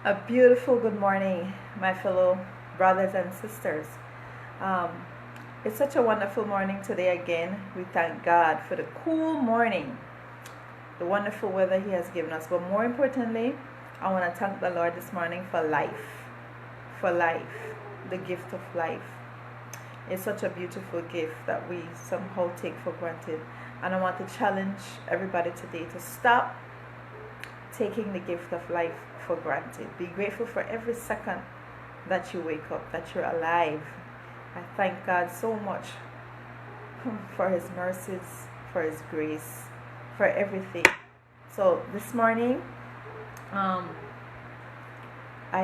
A beautiful good morning, my fellow brothers and sisters. Um, it's such a wonderful morning today again. We thank God for the cool morning, the wonderful weather He has given us. But more importantly, I want to thank the Lord this morning for life, the gift of life. It's such a beautiful gift that we somehow take for granted. And I want to challenge everybody today to stop taking the gift of life for granted. Be grateful for every second that you wake up, that you're alive. I thank God so much for His mercies, for His grace, for everything. So this morning, I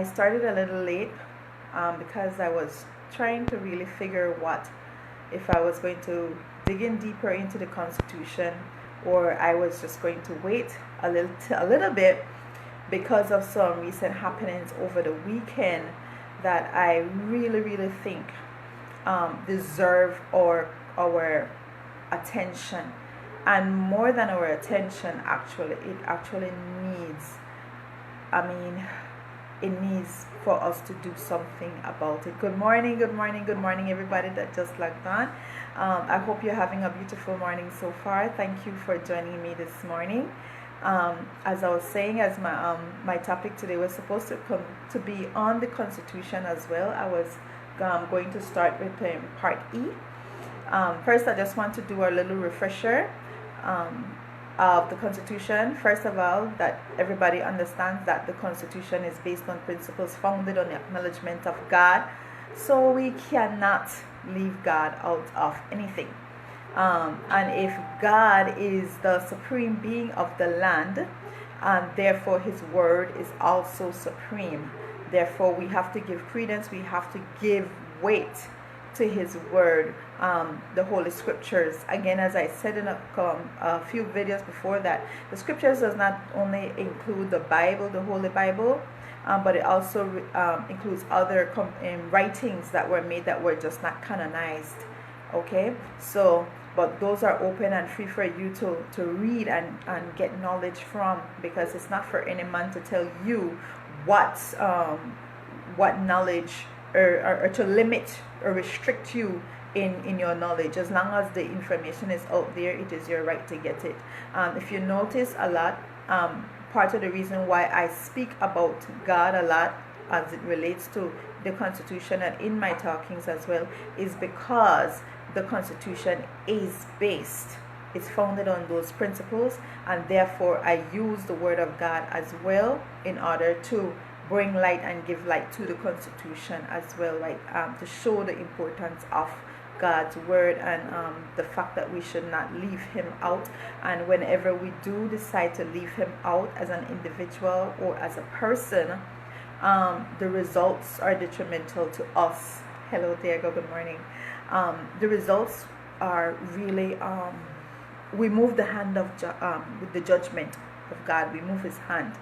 started a little late because I was trying to really figure what if I was going to dig in deeper into the Constitution, or I was just going to wait a little bit because of some recent happenings over the weekend that I really think deserve our attention, and more than our attention, actually it actually needs, I mean, it needs for us to do something about it. Good morning, everybody that just logged on. I hope you're having a beautiful morning so far. Thank you for joining me this morning. As I was saying, as my topic today was supposed to be on the Constitution as well. I was going to start with part E. First, I just want to do a little refresher of the Constitution. First of all, that everybody understands that the Constitution is based on principles founded on the acknowledgement of God. So we cannot leave God out of anything. And if God is the supreme being of the land, and therefore His word is also supreme, therefore we have to give credence, we have to give weight to His word, the Holy Scriptures. Again, as I said in a few videos before, that the Scriptures does not only include the Bible, the Holy Bible, but it also includes other writings that were made that were just not canonized. Okay, so but those are open and free for you to read and get knowledge from, because it's not for any man to tell you what knowledge, or to limit or restrict you in your knowledge. As long as the information is out there, it is your right to get it. If you notice a lot, part of the reason why I speak about God a lot as it relates to the Constitution and in my talkings as well, is because the Constitution is based, it's founded on those principles, and therefore I use the Word of God as well in order to bring light and give light to the Constitution as well, like to show the importance of God's word, and the fact that we should not leave Him out. And whenever we do decide to leave Him out as an individual or as a person, the results are detrimental to us. Hello, Diego, good morning. The results are really, we move the hand of with the judgment of God, we move His hand.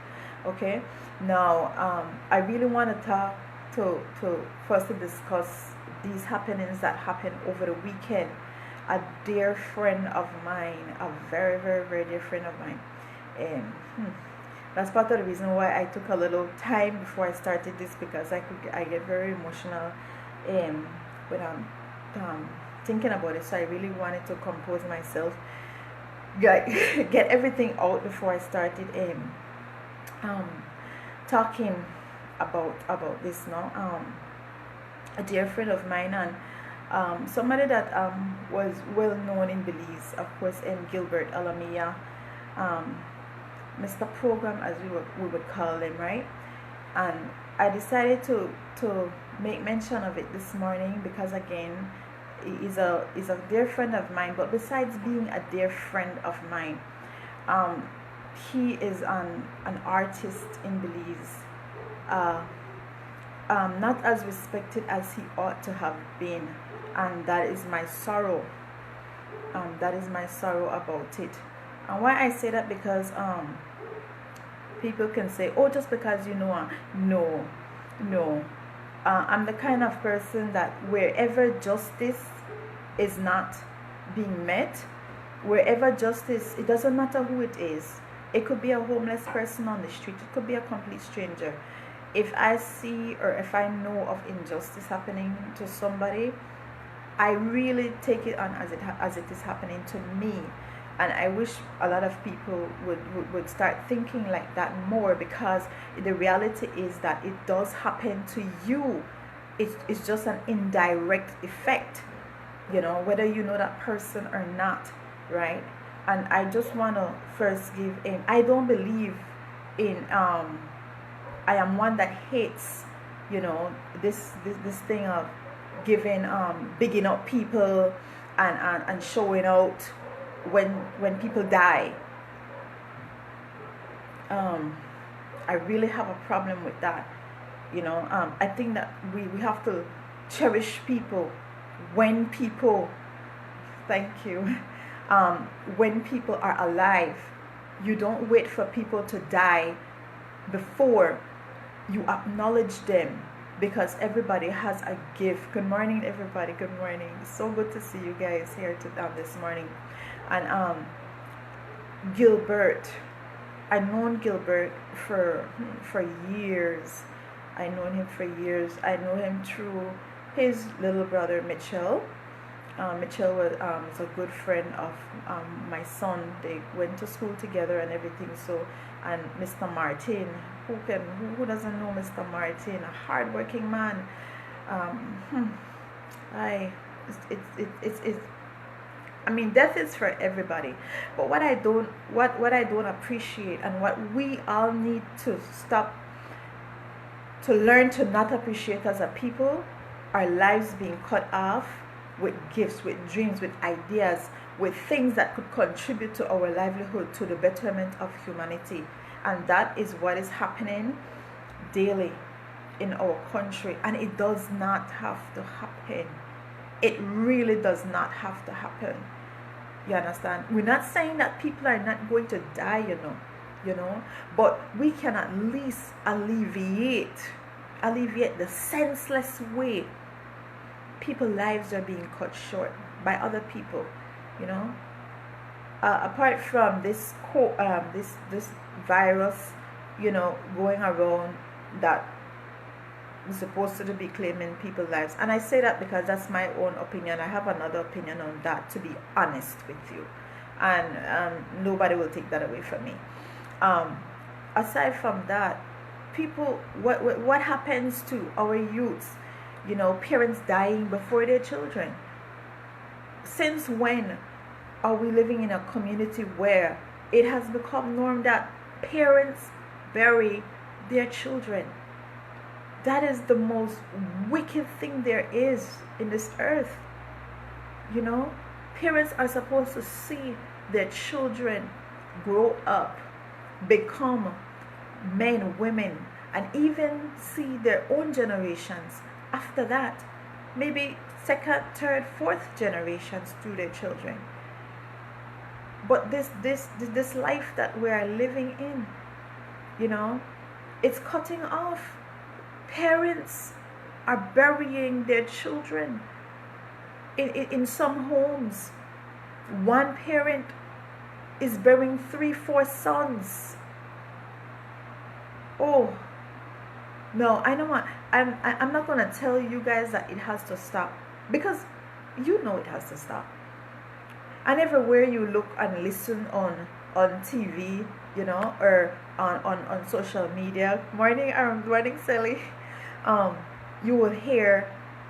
Okay, now I really want to talk to first to discuss these happenings that happened over the weekend. A dear friend of mine, a very dear friend of mine, that's part of the reason why I took a little time before I started this, because I get very emotional when I'm thinking about it. So I really wanted to compose myself, get everything out before I started talking about this now. A dear friend of mine, and somebody that was well known in Belize, of course, in Gilbert Alamia, Mr. Program, as we would call him, right? And I decided to make mention of it this morning because, again, he is a dear friend of mine. But besides being a dear friend of mine, he is an artist in Belize, not as respected as he ought to have been, and that is my sorrow. That is my sorrow about it. And why I say that, because people can say, oh, just because you know, no. I'm the kind of person that wherever justice is not being met, wherever justice, it doesn't matter who it is. It could be a homeless person on the street, it could be a complete stranger. if I see or if I know of injustice happening to somebody, I really take it on as it is happening to me. And I wish a lot of people would start thinking like that more, because the reality is that it does happen to you. It's just an indirect effect, whether you know that person or not, right? And I just want to first give in. I don't believe in I am one that hates, this thing of giving bigging up people and showing out when people die. I really have a problem with that. I think that we have to cherish people when people, thank you, when people are alive. You don't wait for people to die before you acknowledge them, because everybody has a gift. Good morning, everybody. Good morning. So good to see you guys here this morning. And Gilbert, I've known Gilbert for years. I known him for years. I know him through his little brother Mitchell. Mitchell was a good friend of my son. They went to school together and everything. So, and Mr. Martin, who doesn't know Mr. Martin? A hardworking man. I mean, death is for everybody. But what I don't appreciate, and what we all need to stop, to learn to not appreciate as a people, our lives being cut off with gifts, with dreams, with ideas, with things that could contribute to our livelihood, to the betterment of humanity. And that is what is happening daily in our country. And it does not have to happen. It really does not have to happen. You understand? We're not saying that people are not going to die, but we can at least alleviate the senseless way people's lives are being cut short by other people, apart from this virus, going around, that is supposed to be claiming people's lives. And I say that because that's my own opinion. I have another opinion on that, to be honest with you, and nobody will take that away from me. Aside from that, people, what happens to our youths? Parents dying before their children. Since when are we living in a community where it has become norm that parents bury their children? That is the most wicked thing there is in this earth. Parents are supposed to see their children grow up, become men, women, and even see their own generations after that, maybe second, third, fourth generations through their children. But this life that we are living in, it's cutting off. Parents are burying their children. In some homes, one parent is burying 3-4 sons. Oh no, I know what. I'm not gonna tell you guys that it has to stop, because it has to stop. And everywhere you look and listen on TV, or on social media, morning Sally, you will hear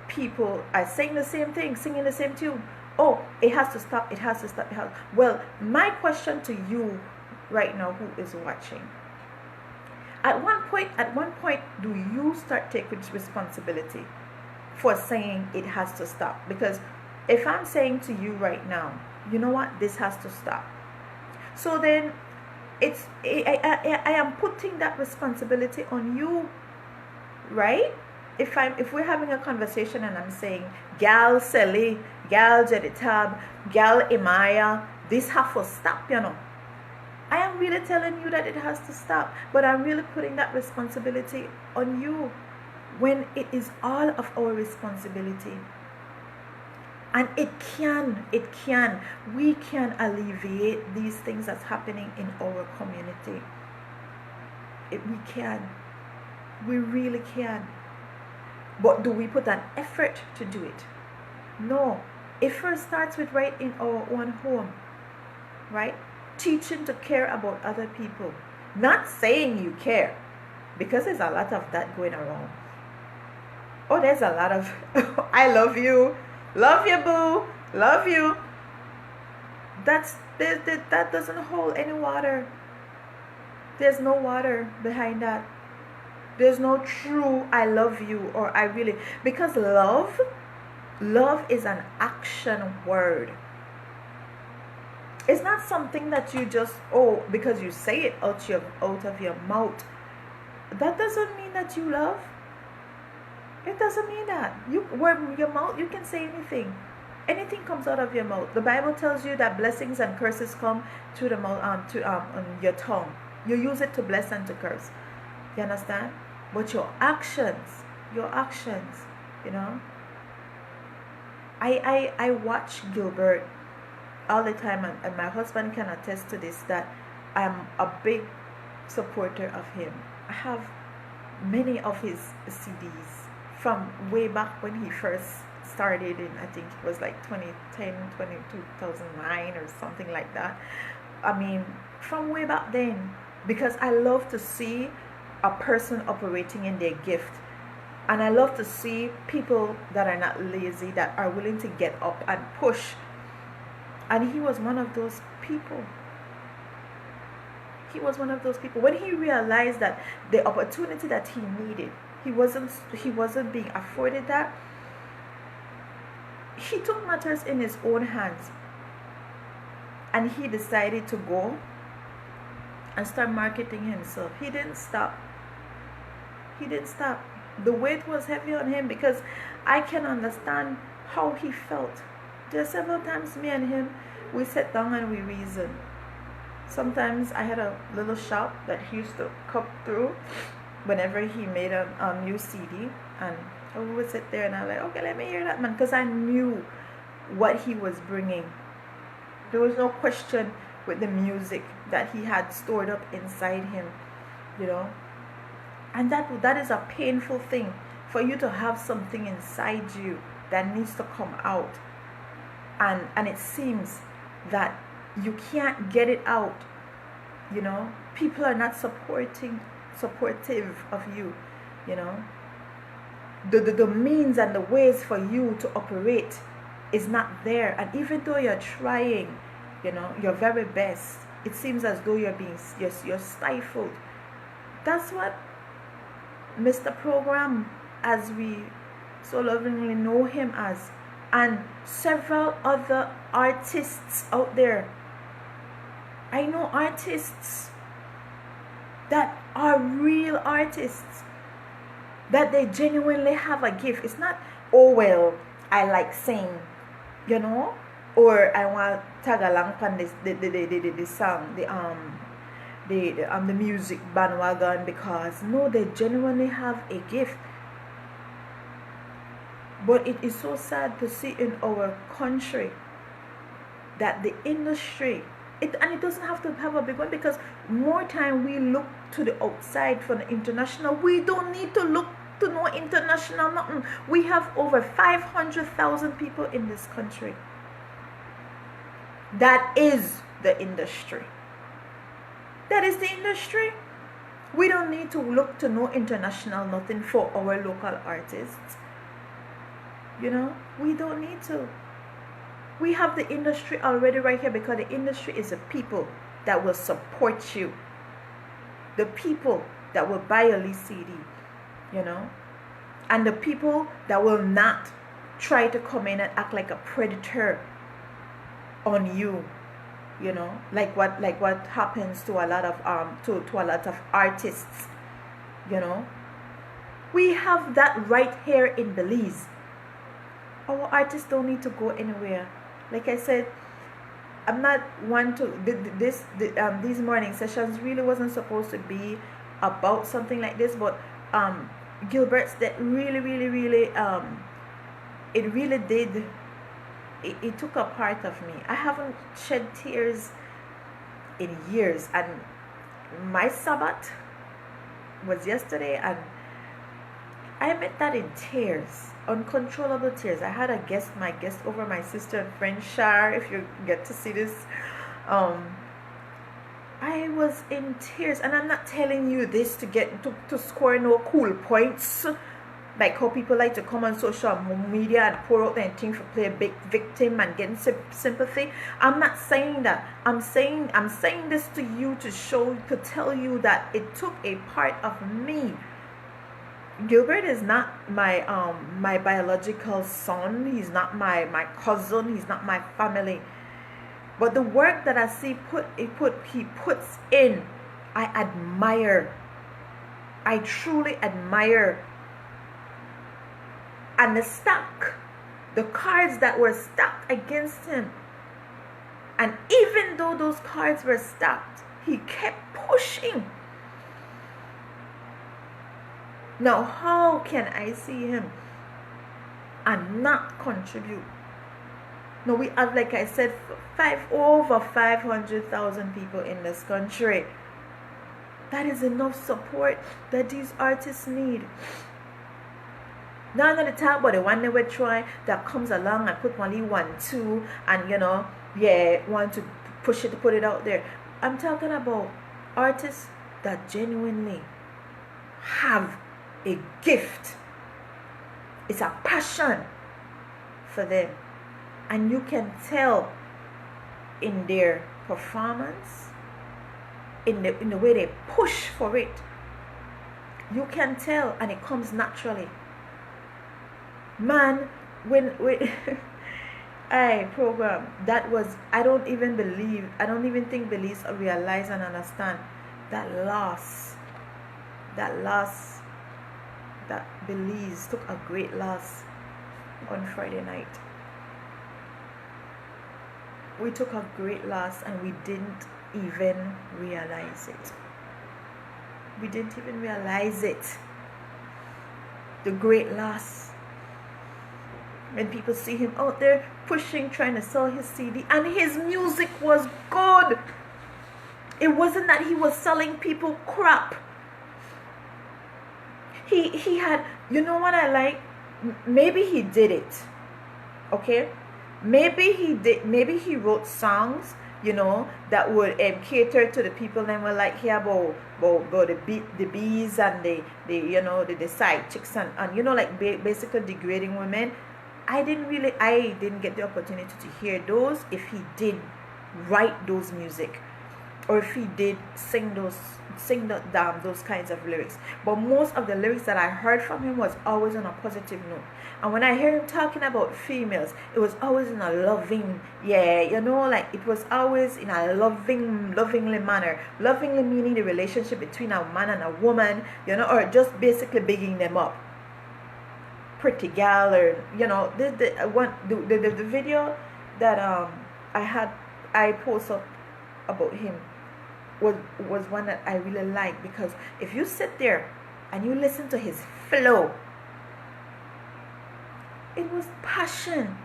people are saying the same thing, singing the same tune. Oh, it has to stop, it has to stop, Well, my question to you right now, who is watching, at one point, do you start taking responsibility for saying it has to stop? Because if I'm saying to you right now, you know what, this has to stop, so then I am putting that responsibility on you, right? If we're having a conversation and I'm saying, gal Sally, gal Jeditab, gal Imaya, this has to stop, I am really telling you that it has to stop, but I'm really putting that responsibility on you, when it is all of our responsibility. And we can alleviate these things that's happening in our community. We can. We really can. But do we put an effort to do it? No. It first starts with right in our own home, right? Teaching to care about other people. Not saying you care, because there's a lot of that going around. Oh, there's a lot of, I love you, boo, love you. That doesn't hold any water. There's no water behind that. There's no true I love you or I really, because love is an action word. It's not something that you just, because you say it out of your mouth. That doesn't mean that you love. It doesn't mean that. Your mouth, you can say anything. Anything comes out of your mouth. The Bible tells you that blessings and curses come to the mouth, on your tongue. You use it to bless and to curse. You understand? But your actions, you know. I watch Gilbert all the time, and my husband can attest to this, that I'm a big supporter of him. I have many of his CDs from way back when he first started in, I think it was like 2010, 2009 or something like that. I mean, from way back then, because I love to see a person operating in their gift. And I love to see people that are not lazy, that are willing to get up and push. And he was one of those people. When he realized that the opportunity that he needed, he wasn't being afforded that, he took matters in his own hands. And he decided to go and start marketing himself. He didn't stop. The weight was heavy on him, because I can understand how he felt. There are several times me and him, we sat down and we reasoned. Sometimes I had a little shop that he used to come through whenever he made a new CD, and we would sit there and I'm like, okay, let me hear that, man, because I knew what he was bringing. There was no question with the music that he had stored up inside him, you know. And that is a painful thing, for you to have something inside you that needs to come out, and it seems that you can't get it out, you know. People are not supportive of you, you know. The means and the ways for you to operate is not there. And even though you're trying, you know, your very best, it seems as though you're stifled. That's what Mr. Program, as we so lovingly know him as, and several other artists out there. I know artists that are real artists, that they genuinely have a gift. It's not, oh well, I like sing, you know, or I want tag along on this the song, the music bandwagon, because no, they genuinely have a gift. But it is so sad to see in our country that the industry, and it doesn't have to have a big one, because more time we look to the outside for the international. We don't need to look to no international nothing. We have over 500,000 people in this country. That is the industry. That is the industry. We don't need to look to no international nothing for our local artists. You know, we don't need to. We have the industry already right here, because the industry is the people that will support you. The people that will buy your lead CD, you know, and the people that will not try to come in and act like a predator on you, you know, like what happens to a lot of to a lot of artists, you know. We have that right here in Belize. Our artists don't need to go anywhere. Like I said, I'm not one to these morning sessions really wasn't supposed to be about something like this, but Gilbert's that really it really did. It took a part of me. I haven't shed tears in years, and my Sabbath was yesterday, and I met that in tears, uncontrollable tears. I had my guest over, my sister and friend Shar, if you get to see this. I was in tears, and I'm not telling you this to get to score no cool points, like how people like to come on social media and pour out their thing for play a big victim and getting sympathy. I'm not saying that. I'm saying this to you to tell you that it took a part of me. Gilbert is not my biological son. He's not my cousin. He's not my family. But the work that I see he puts in, I admire. I truly admire. And the cards that were stacked against him, and even though those cards were stacked, he kept pushing. Now, how can I see him and not contribute? No, we have, like I said, over 500,000 people in this country. That is enough support that these artists need. Now I'm going to talk about the one they were trying that comes along and put only 1, 2, and want to push it, to put it out there. I'm talking about artists that genuinely have a gift. It's a passion for them. And you can tell in their performance, in the way they push for it. You can tell, and it comes naturally. Man, when program, that was, I don't even think Belize realize and understand that loss, that Belize took a great loss on Friday night. We took a great loss, and we didn't even realize it. We didn't even realize it. The great loss. When people see him out there pushing, trying to sell his CD, and his music was good. It wasn't that he was selling people crap. He had, you know what I like? Maybe he did it. Okay? Maybe he wrote songs, that would cater to the people that were like here about the bees and the side chicks and like basically degrading women. I didn't get the opportunity to hear those if he did write those music, or if he did sing those kinds of lyrics. But most of the lyrics that I heard from him was always on a positive note. And when I hear him talking about females, it was always in a loving, like it was always in a lovingly manner. Lovingly meaning the relationship between a man and a woman, or just basically bigging them up. Pretty gal, or the video that I posted about him was one that I really liked, because if you sit there and you listen to his flow, it was passion.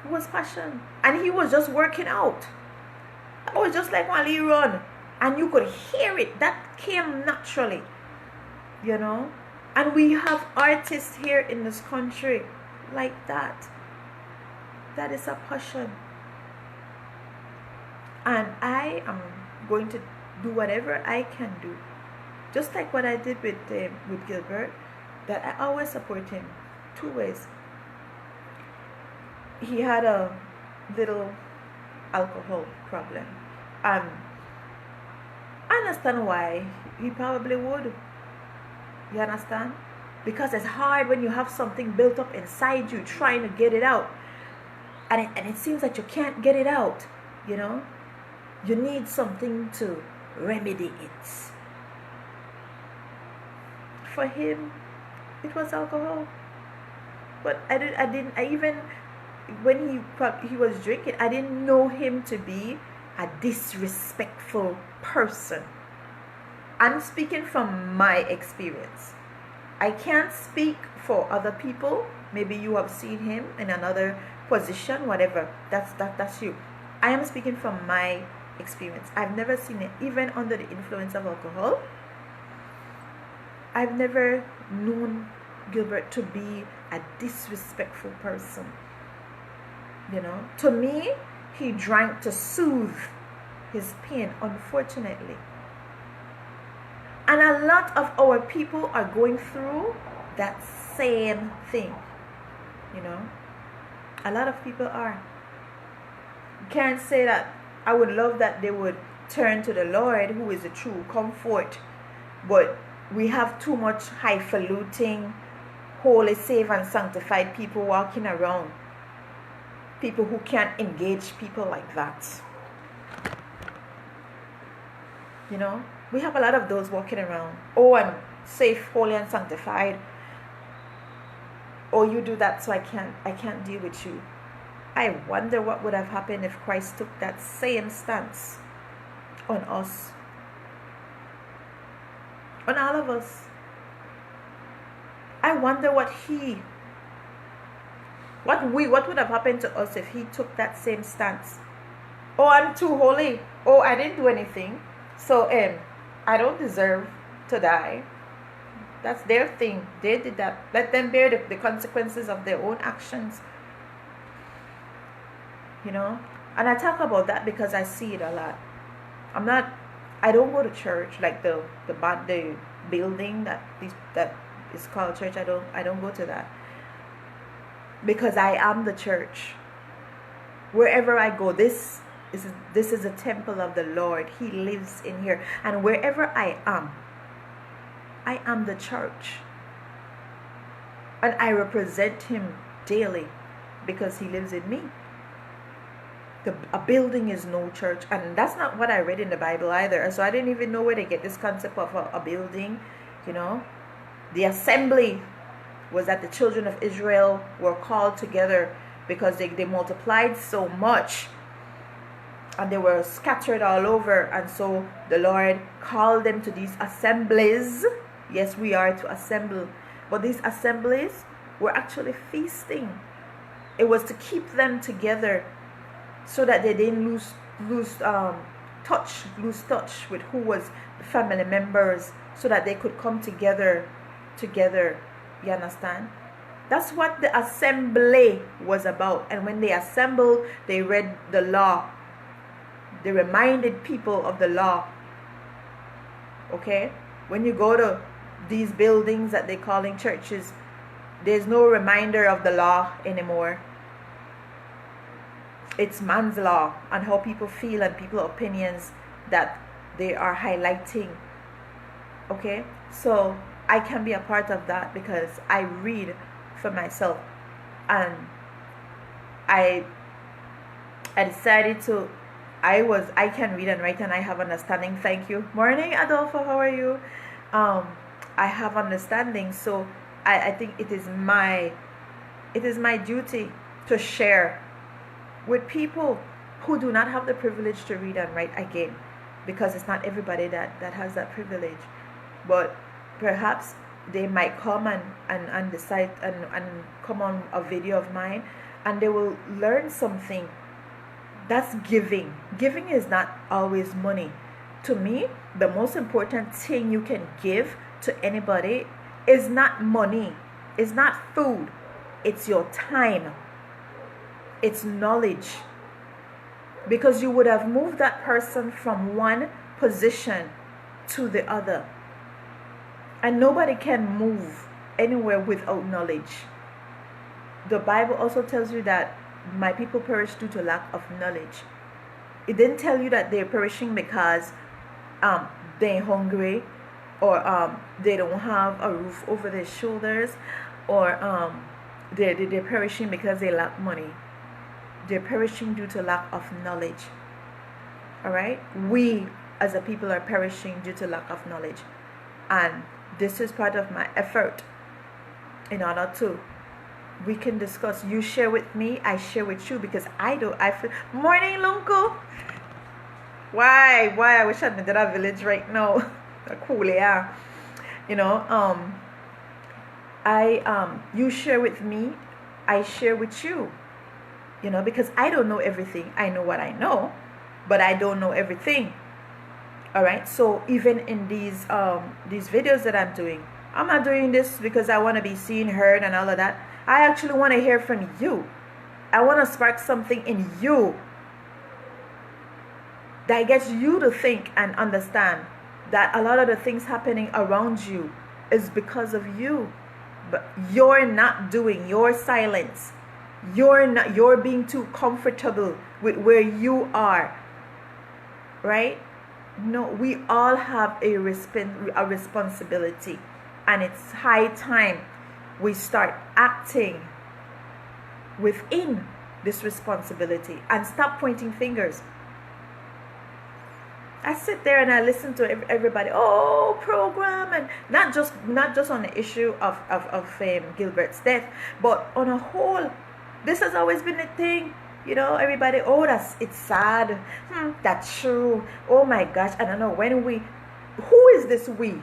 It was passion. And he was just working out. It was just like while he run. And you could hear it. That came naturally. And we have artists here in this country like that. That is a passion. And I am going to do whatever I can do. Just like what I did with Gilbert, that I always support him. 2 ways. He had a little alcohol problem. I understand why he probably would. You understand? Because it's hard when you have something built up inside you trying to get it out. And it seems that you can't get it out. You need something to remedy it. For him, it was alcohol. But when he was drinking, I didn't know him to be a disrespectful person. I'm speaking from my experience. I can't speak for other people. Maybe you have seen him in another position, whatever. That's you. I am speaking from my experience. I've never seen it, even under the influence of alcohol. I've never known Gilbert to be a disrespectful person. You know, to me, he drank to soothe his pain, unfortunately. And a lot of our people are going through that same thing. You know, a lot of people are. Can't say that I would love that they would turn to the Lord, who is a true comfort, but we have too much highfaluting, holy, saved, and sanctified people walking around. People who can't engage people like that. You know, we have a lot of those walking around. Oh, I'm safe, holy, and sanctified. Oh, you do that, so I can't deal with you. I wonder what would have happened if Christ took that same stance on us, on all of us. I wonder what would have happened to us if he took that same stance. Oh, I'm too holy. Oh, I didn't do anything, so I don't deserve to die. That's their thing. They did that. Let them bear the consequences of their own actions. You know, and I talk about that because I see it a lot. I don't go to church, like the building that is called church. I don't go to that, because I am the church. Wherever I go, this is a temple of the Lord. He lives in here, and wherever I am the church, and I represent him daily because he lives in me. A building is no church, and that's not what I read in the Bible either. So I didn't even know where they get this concept of a building. You know, the assembly was that the children of Israel were called together because they multiplied so much, and they were scattered all over, and so the Lord called them to these assemblies. Yes, we are to assemble, but these assemblies were actually feasting. It was to keep them together, so that they didn't lose touch with who was the family members, so that they could come together. You understand? That's what the assembly was about. And when they assembled, they read the law. They reminded people of the law. Okay? When you go to these buildings that they calling churches, there's no reminder of the law anymore. It's man's law and how people feel and people's opinions that they are highlighting. Okay? So I can be a part of that because I read for myself, and I decided to I can read and write, and I have understanding. Thank you. Morning, Adolfo, how are you? I have understanding, so I think it is my duty to share with people who do not have the privilege to read and write, again, because it's not everybody that has that privilege. But perhaps they might come and decide and come on a video of mine, and they will learn something. That's giving. Giving is not always money. To me, the most important thing you can give to anybody is not money. It's not food. It's your time. It's knowledge. Because you would have moved that person from one position to the other. And nobody can move anywhere without knowledge. The Bible also tells you that my people perish due to lack of knowledge. It didn't tell you that they're perishing because they're hungry, or they don't have a roof over their shoulders, or they're perishing because they lack money. They're perishing due to lack of knowledge. Alright? We as a people are perishing due to lack of knowledge. And this is part of my effort in order to, we can discuss. You share with me, I share with you, because I feel. Morning, Lunko. Why I wish I'd been in a village right now. Cool, yeah. You know, you share with me, I share with you. You know, because I don't know everything. I know what I know, but I don't know everything. All right. So even in these videos that I'm doing, I'm not doing this because I want to be seen, heard, and all of that. I actually want to hear from you. I want to spark something in you that gets you to think and understand that a lot of the things happening around you is because of you. But you're not doing, your silence. You're being too comfortable with where you are. Right? No, we all have a responsibility. And it's high time we start acting within this responsibility and stop pointing fingers. I sit there and I listen to everybody, program, and not just on the issue of Gilbert's death, but on a whole. This has always been a thing, everybody, it's sad, that's true, oh my gosh, I don't know, who is this we?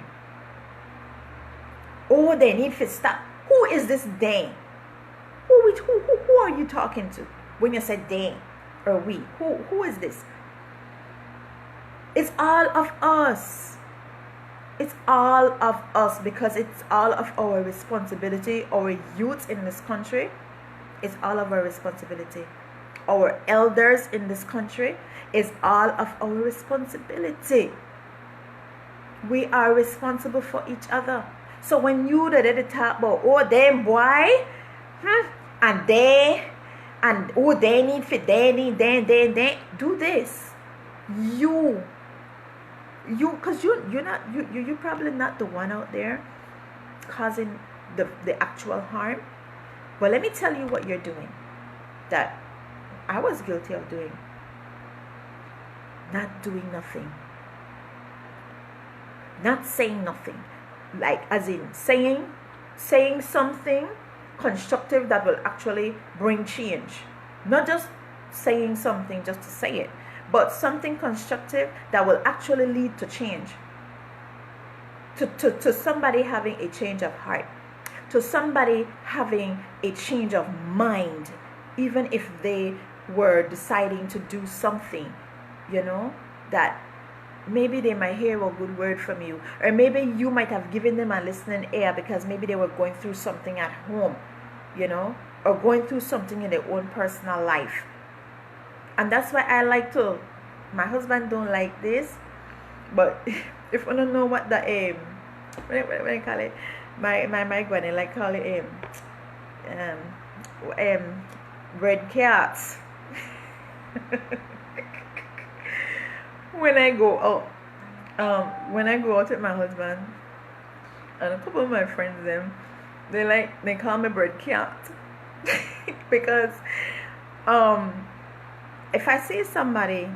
Oh, they need to stop. Who is this they? Who are you talking to when you say they or we? Who is this? It's all of us. It's all of us, because it's all of our responsibility. Our youth in this country, it's all of our responsibility. Our elders in this country, is all of our responsibility. We are responsible for each other. So when you talk about, them boy, and they, and they need fit, they do this. Because you're probably not the one out there causing the actual harm. But let me tell you what you're doing that I was guilty of doing. Not doing nothing. Not saying nothing. Like, as in saying something constructive that will actually bring change. Not just saying something just to say it, but something constructive that will actually lead to change. To somebody having a change of heart. To somebody having a change of mind. Even if they were deciding to do something, that maybe they might hear a good word from you. Or maybe you might have given them a listening ear because maybe they were going through something at home, or going through something in their own personal life. And that's why I like to, my husband don't like this, but if I don't know what the what I call it, my granny like call it red cats. When I go out with my husband and a couple of my friends, they call me bread cat because if I see somebody,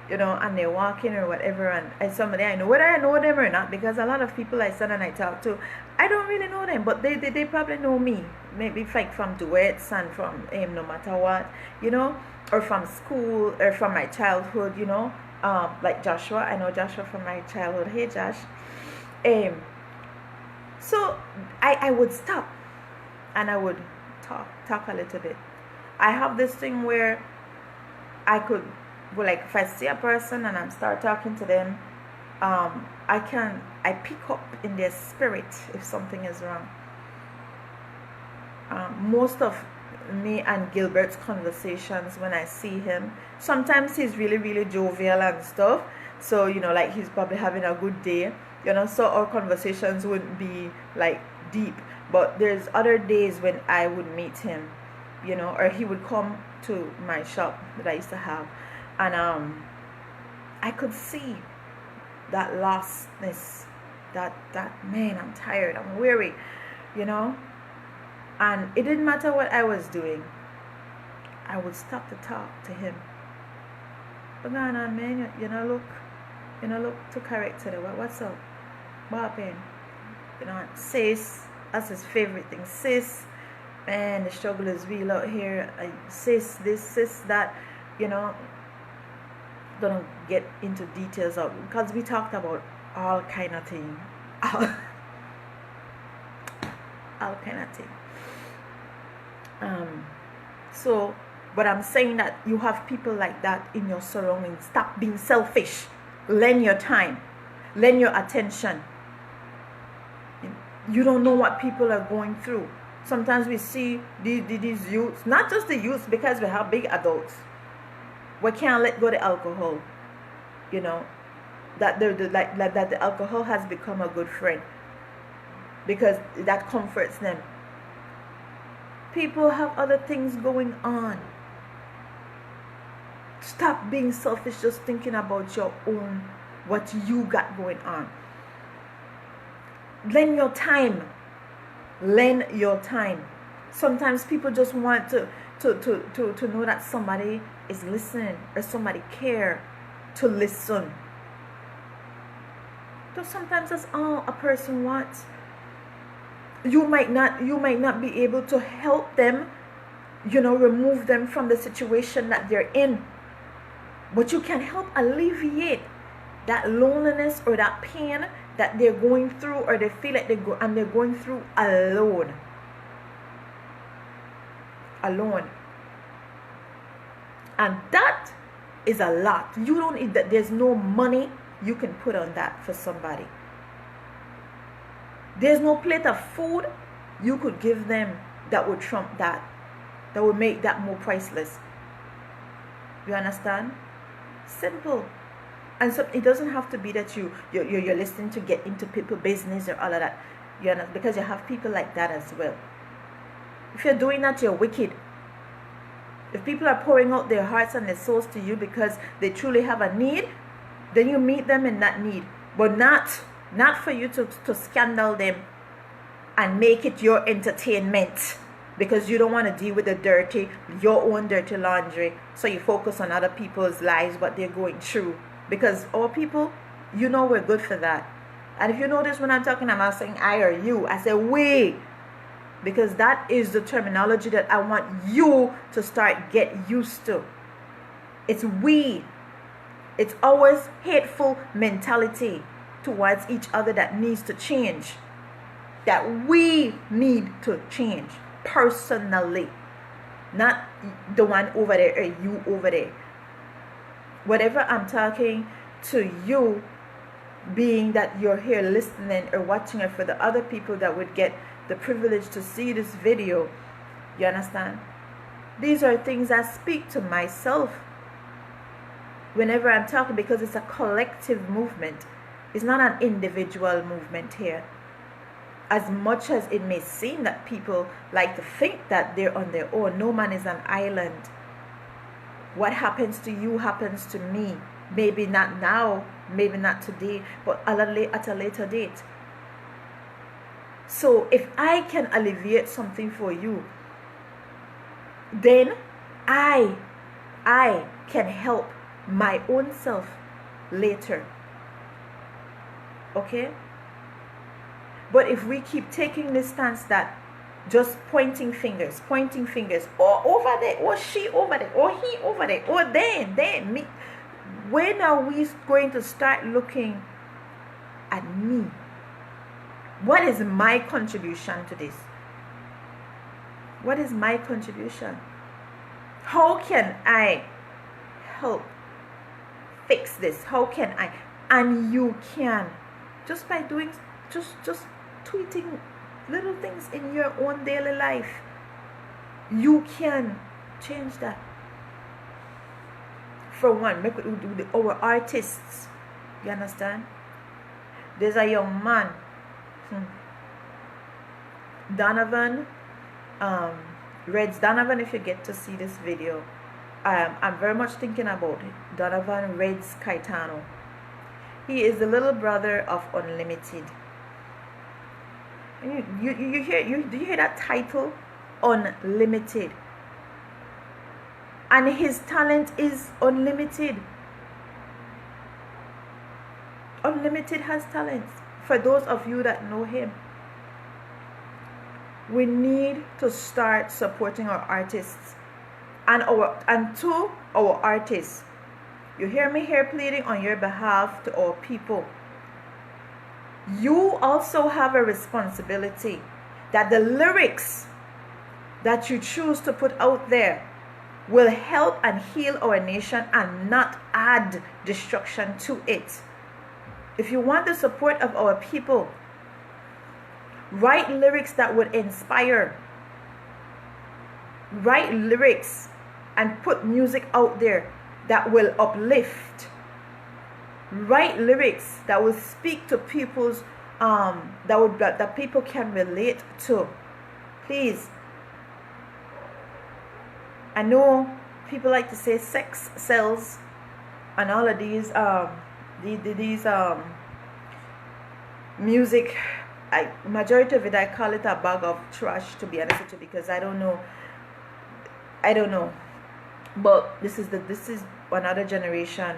and they're walking or whatever, and somebody I know, whether I know them or not, because a lot of people I sit and I talk to, I don't really know them, but they probably know me. Maybe like from duets and from no matter what, or from school or from my childhood, like Joshua. I know Joshua from my childhood. Hey Josh. So I would stop and I would talk a little bit. I have this thing where I could, like, if I see a person and I start talking to them, I pick up in their spirit if something is wrong. Most of me and Gilbert's conversations, when I see him, sometimes he's really, really jovial and stuff. So, like he's probably having a good day, so our conversations wouldn't be like deep. But there's other days when I would meet him, or he would come to my shop that I used to have, and I could see that lostness, that man, I'm tired, I'm weary, and it didn't matter what I was doing, I would stop to talk to him. But going on, man, look to character. What's up? What happened? Sis, that's his favorite thing. Sis, man, the struggle is real out here. Sis, this, sis, that, don't get into details of, because we talked about all kind of things. All kind of things. So, but I'm saying that you have people like that in your surroundings. Stop being selfish. Lend your time. Lend your attention. You don't know what people are going through. Sometimes we see these youths, not just the youths, because we have big adults. We can't let go of the alcohol. You know, that that the alcohol has become a good friend because that comforts them. People have other things going on. Stop being selfish, just thinking about your own, what you got going on. Lend your time. Lend your time. Sometimes people just want to know that somebody is listening or somebody care to listen. So sometimes that's all a person wants. You might not be able to help them, remove them from the situation that they're in. But you can help alleviate that loneliness or that pain that they're going through, or they feel like they're going through alone. And that is a lot. You don't need that. There's no money you can put on that for somebody. There's no plate of food you could give them that would trump that would make that more priceless. You understand? Simple. And so it doesn't have to be that you're listening to get into people business or all of that. Because you have people like that as well. If you're doing that, you're wicked. If people are pouring out their hearts and their souls to you because they truly have a need, then you meet them in that need. But not for you to scandal them and make it your entertainment, because you don't want to deal with your own dirty laundry. So you focus on other people's lives, what they're going through. Because our people, we're good for that. And if you notice when I'm talking, I'm not saying I or you. I say we. Because that is the terminology that I want you to start get used to. It's we. It's our hateful mentality towards each other that needs to change. That we need to change personally. Not the one over there or you over there. Whatever I'm talking to you, being that you're here listening or watching it, for the other people that would get the privilege to see this video, you understand? These are things I speak to myself whenever I'm talking, because it's a collective movement. It's not an individual movement here. As much as it may seem that people like to think that they're on their own, no man is an island. What happens to you happens to me. Maybe not now, maybe not today, but at a later date. So if I can alleviate something for you, then I can help my own self later. Okay? But if we keep taking this stance that just pointing fingers, or over there, or she over there, or he over there, or then me, when are we going to start looking at me? What is my contribution to this? What is my contribution? How can I help fix this? How can I? And you can, just by doing, just tweeting little things in your own daily life. You can change that. For one, our artists, you understand? There's a young man, Donovan, Reds Donovan. If you get to see this video, I'm very much thinking about it. Donovan Reds Caetano. He is the little brother of Unlimited. And do you hear that title? Unlimited. And his talent is unlimited. Unlimited has talents. For those of you that know him, we need to start supporting our artists. And to our artists, you hear me here pleading on your behalf to our people. You also have a responsibility that the lyrics that you choose to put out there will help and heal our nation and not add destruction to it. If you want the support of our people, Write lyrics that would inspire. Write lyrics and put music out there that will uplift. Write lyrics that will speak to people's that people can relate to. Please. I know people like to say sex sells and all of these music. Majority of it, I call it a bag of trash, to be honest with you, because I don't know. But this is another generation.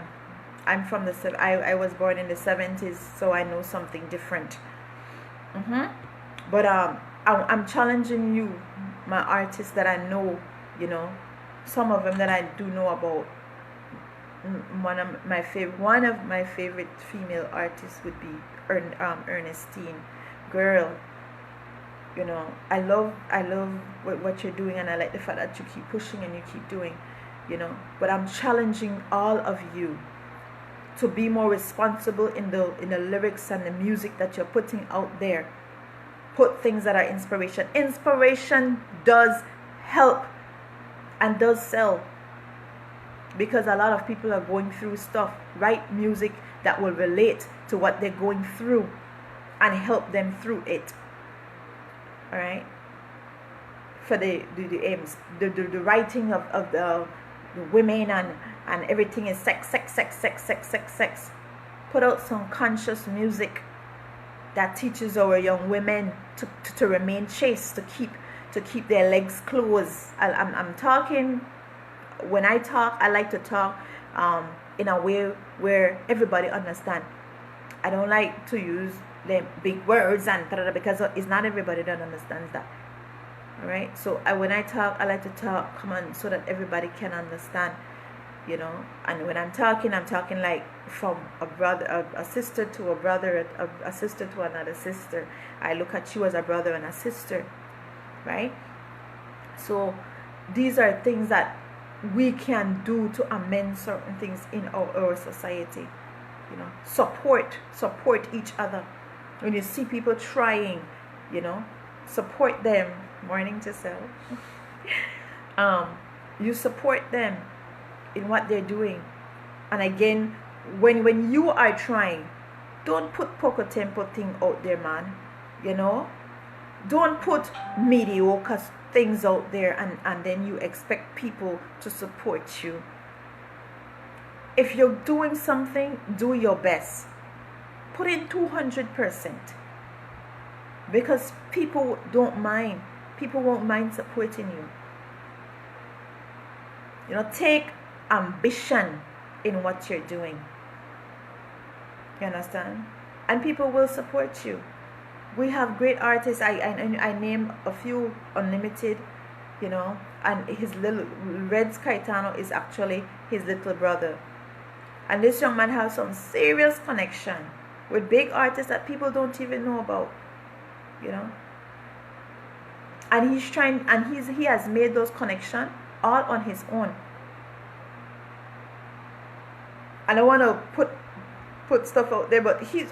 I'm from I was born in the 70s, so I know something different. But I'm challenging you, my artists that I know, some of them that I do know about. One of my favorite female artists would be Ernestine. Girl, I love what you're doing, and I like the fact that you keep pushing and you keep doing, but I'm challenging all of you to be more responsible in the lyrics and the music that you're putting out there. Put things that are inspiration. Inspiration does help and does sell, because a lot of people are going through stuff. Write music that will relate to what they're going through and help them through it. All right, for the aims, the writing of the women and everything is sex. Put out some conscious music that teaches our young women to remain chaste, to keep their legs closed. I'm talking. When I talk, I like to talk in a way where everybody understands. I don't like to use the big words and because it's not everybody that understands that. All right, so when I talk, I like to talk so that everybody can understand, and when I'm talking like from a sister to a brother, a sister to another sister. I look at you as a brother and a sister, right? So these are things that we can do to amend certain things in our society. Support each other. When you see people trying, support them. Morning to self. You support them in what they're doing. And again, when you are trying, don't put poco tempo thing out there, man. Don't put mediocre things out there and then you expect people to support you. If you're doing something, do your best. Put in 200%. Because people don't mind. People won't mind supporting you. Take ambition in what you're doing. You understand? And people will support you. We have great artists. I name a few. Unlimited, and his little Reds Caetano is actually his little brother. And this young man has some serious connection with big artists that people don't even know about. And he's trying, and he has made those connections all on his own. And I want to put stuff out there, but he's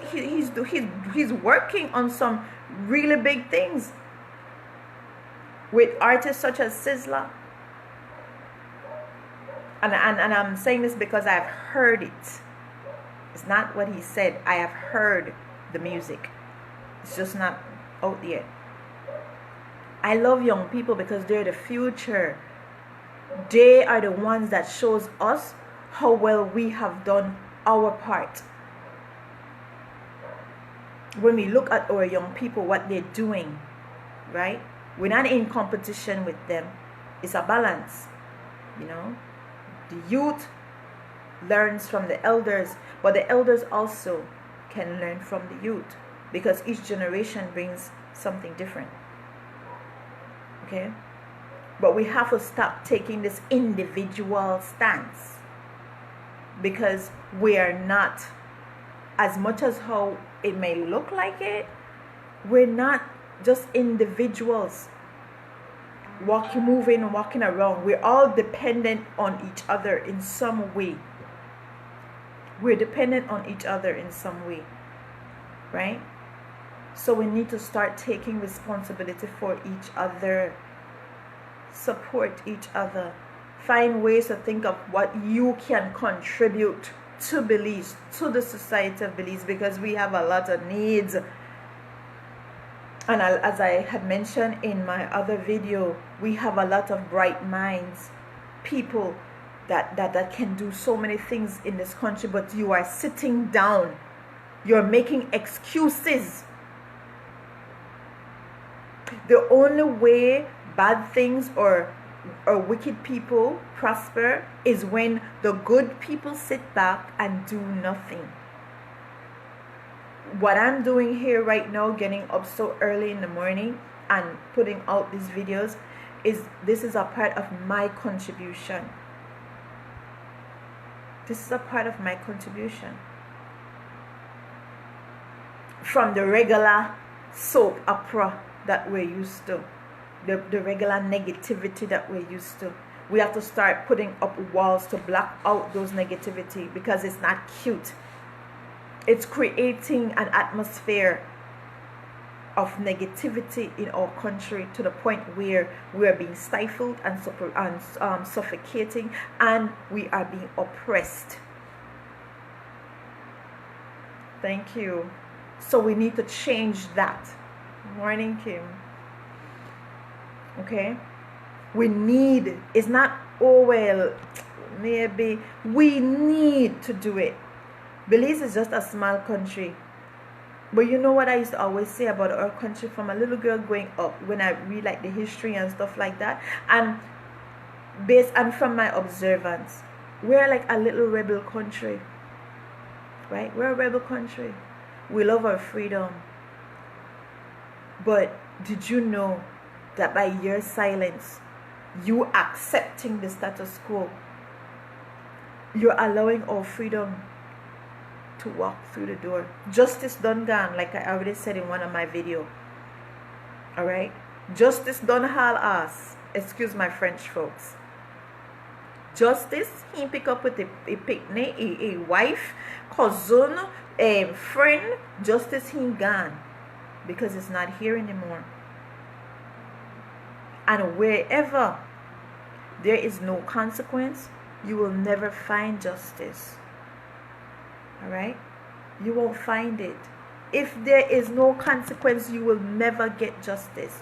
working on some really big things with artists such as Sizzla. And I'm saying this because I've heard it. It's not what he said. I have heard the music. It's just not out yet. I love young people because they're the future. They are the ones that shows us how well we have done our part. When we look at our young people, what they're doing, right? We're not in competition with them. It's a balance, The youth learns from the elders, but the elders also can learn from the youth because each generation brings something different. Okay? But we have to stop taking this individual stance because we are not, as much as how it may look like it, we're not just individuals walking around. We're all dependent on each other in some way. We're dependent on each other in some way, right? So we need to start taking responsibility for each other, support each other, find ways to think of what you can contribute to Belize, to the society of Belize, because we have a lot of needs. And as I had mentioned in my other video, we have a lot of bright minds, people that can do so many things in this country, but you are sitting down, you're making excuses. The only way bad things or wicked people prosper is when the good people sit back and do nothing. What I'm doing here right now, getting up so early in the morning and putting out these videos, this is a part of my contribution. This is a part of my contribution. From the regular soap opera that we're used to, the regular negativity that we're used to, we have to start putting up walls to block out those negativity, because it's not cute. It's creating an atmosphere of negativity in our country, to the point where we are being stifled and suffocating, and we are being oppressed. Thank you. So we need to change that. Morning, Kim. Okay? We need, it's not, oh well, maybe, we need to do it. Belize is just a small country. But you know what I used to always say about our country from a little girl growing up, when I read like the history and stuff like that, and from my observance, we're like a little rebel country, right? We're a rebel country. We love our freedom. But did you know that by your silence, you accepting the status quo, you're allowing our freedom to walk through the door? Justice done gone, like I already said in one of my videos. Alright? Justice done haul ass. Excuse my French, folks. Justice, he pick up with a picnic, a wife, cousin, a friend. Justice, he gone. Because it's not here anymore. And wherever there is no consequence, you will never find justice. Alright? You won't find it. If there is no consequence, you will never get justice.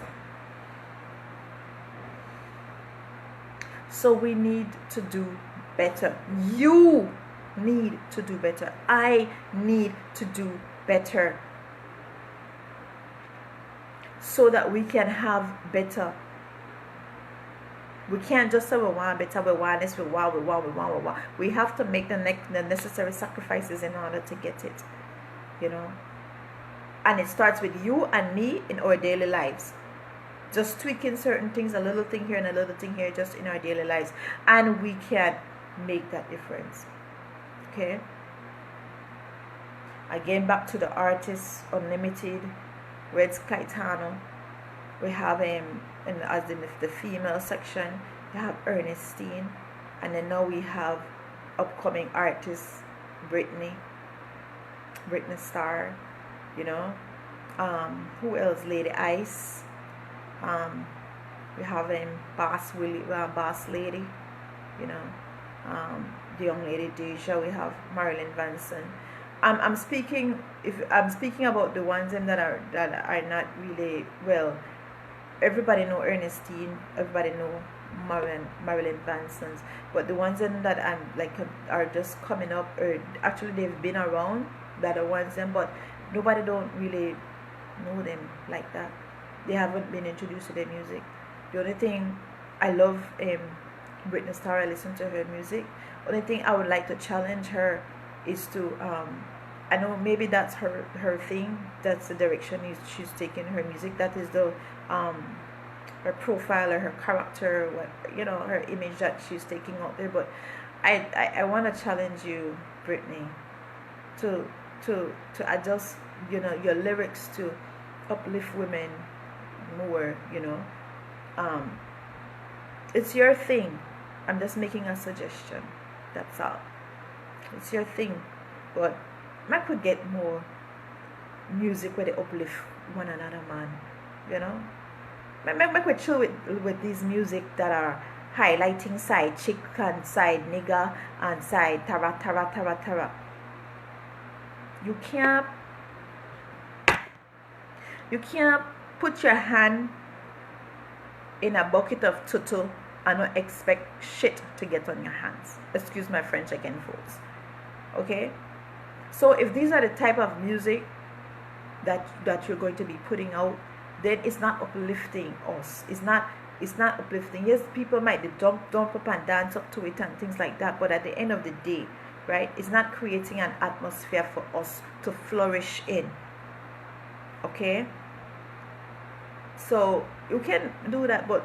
So we need to do better. You need to do better. I need to do better. So that we can have better. We can't just say we want better, we want this, we want. We have to make the necessary sacrifices in order to get it. You know? And it starts with you and me in our daily lives. Just tweaking certain things, a little thing here and a little thing here, just in our daily lives. And we can make that difference. Okay? Again, back to the artists, Unlimited, Red Caetano. We have him as in the female section. We have Ernestine, and then now we have upcoming artists, Britney Starr, you know. Who else? Lady Ice. We have him, Boss Lady, you know. The young lady Deja. We have Marilyn Manson. I'm speaking about the ones that are not really well. Everybody know Ernestine. Everybody know Marilyn Manson's. But the ones that I'm like are just coming up, or actually they've been around. That are ones but nobody don't really know them like that. They haven't been introduced to their music. The only thing I love, Britney Starr. I listen to her music. Only thing I would like to challenge her is to I know maybe that's her thing. That's the direction she's taking her music. That is the her profile or her character, what, you know, her image that she's taking out there. But I want to challenge you, Britney, to adjust, you know, your lyrics to uplift women more. You know, it's your thing. I'm just making a suggestion. That's all. It's your thing, but I could get more music where they uplift one another, man. You know, make we chill with these music that are highlighting side chick and side nigger and side tara tara tara tara. You can't put your hand in a bucket of tutu and not expect shit to get on your hands. Excuse my French again, folks. Okay? So if these are the type of music that you're going to be putting out, then it's not uplifting us. It's not uplifting. Yes, people might jump up and dance up to it and things like that, but at the end of the day, right, it's not creating an atmosphere for us to flourish in. Okay? So you can do that, but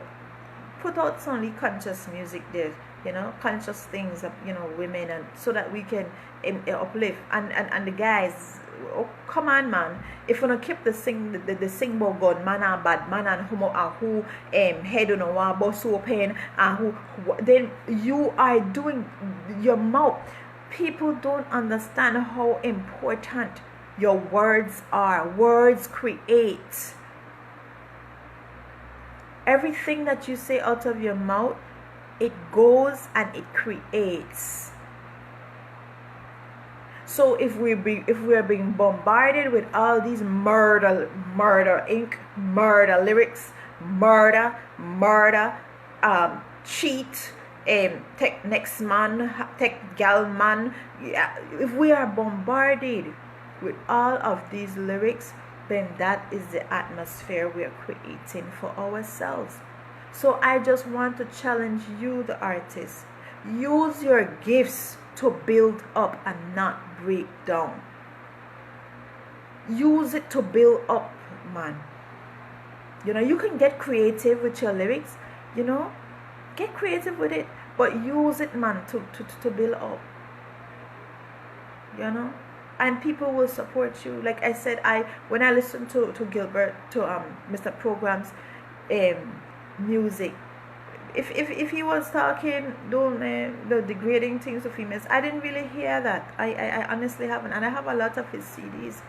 put out only conscious music there, you know, conscious things, you know, women, and so that we can uplift. And the guys, oh, come on, man. If you don't keep the sing about God, man and bad man and who head on a boss open and who, then you are doing your mouth. People don't understand how important your words are. Words create. Everything that you say out of your mouth, it goes and it creates. So if we are being bombarded with all these murder ink, murder lyrics, murder, cheat, take next man, take gal man, yeah, if we are bombarded with all of these lyrics, then that is the atmosphere we are creating for ourselves. So I just want to challenge you, the artists. Use your gifts to build up and not break down. Use it to build up, man. You know, you can get creative with your lyrics, you know. Get creative with it, but use it, man, to build up. You know? And people will support you. Like I said, when I listen to Gilbert, to Mr. Program's music, if he was talking doing the degrading things to females, I didn't really hear that. I honestly haven't, and I have a lot of his CDs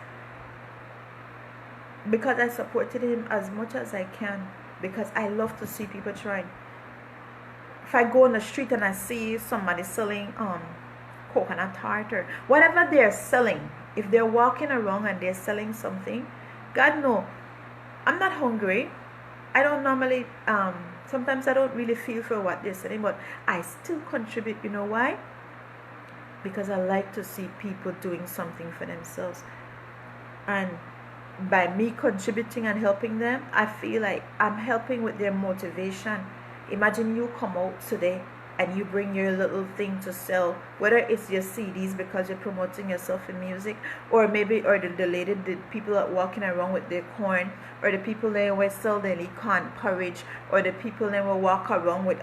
because I supported him as much as I can, because I love to see people trying. If I go on the street and I see somebody selling coconut tart or whatever they're selling, if they're walking around and they're selling something, God no, I'm not hungry. I don't normally sometimes I don't really feel for what they're selling, but I still contribute. You know why? Because I like to see people doing something for themselves, and by me contributing and helping them, I feel like I'm helping with their motivation. Imagine you come out today and you bring your little thing to sell, whether it's your CDs because you're promoting yourself in music, or maybe the people that walking around with their corn, or the people that will sell their corn porridge, or the people that will walk around with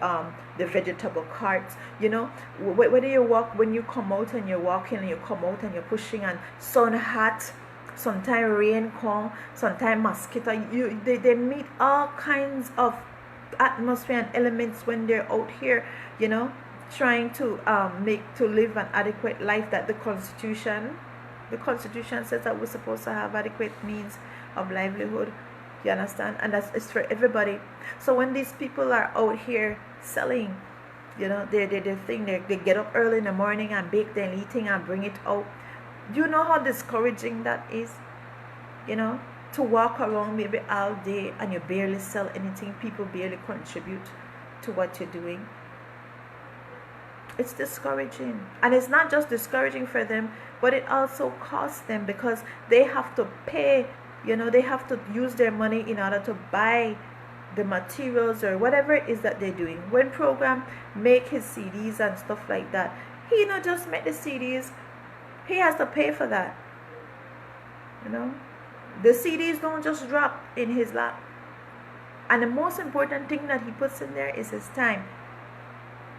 the vegetable carts. You know, whether you walk, when you come out and you're walking and you come out and you're pushing and sun hot, sometimes rain come, sometimes mosquito. They meet all kinds of atmosphere and elements when they're out here, you know, trying to live an adequate life that the Constitution says that we're supposed to have adequate means of livelihood. You understand? And it's for everybody. So when these people are out here selling, you know, they get up early in the morning and bake their eating and bring it out. Do you know how discouraging that is? You know, to walk around maybe all day and you barely sell anything, people barely contribute to what you're doing. It's discouraging. And it's not just discouraging for them, but it also costs them, because they have to pay, you know, they have to use their money in order to buy the materials or whatever it is that they're doing. When Program make his CDs and stuff like that, he not just make the CDs, he has to pay for that. You know, the CDs don't just drop in his lap. And the most important thing that he puts in there is his time.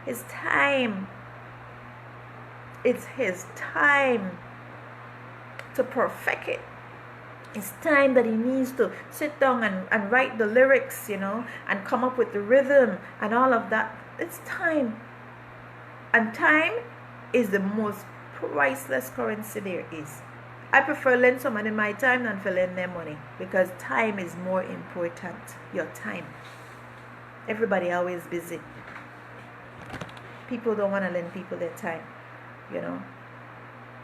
His time. It's his time to perfect it. It's time that he needs to sit down and write the lyrics, you know, and come up with the rhythm and all of that. It's time. And time is the most priceless currency there is. I prefer lend somebody my time than for lend their money, because time is more important. Your time. Everybody always busy. People don't want to lend people their time, you know.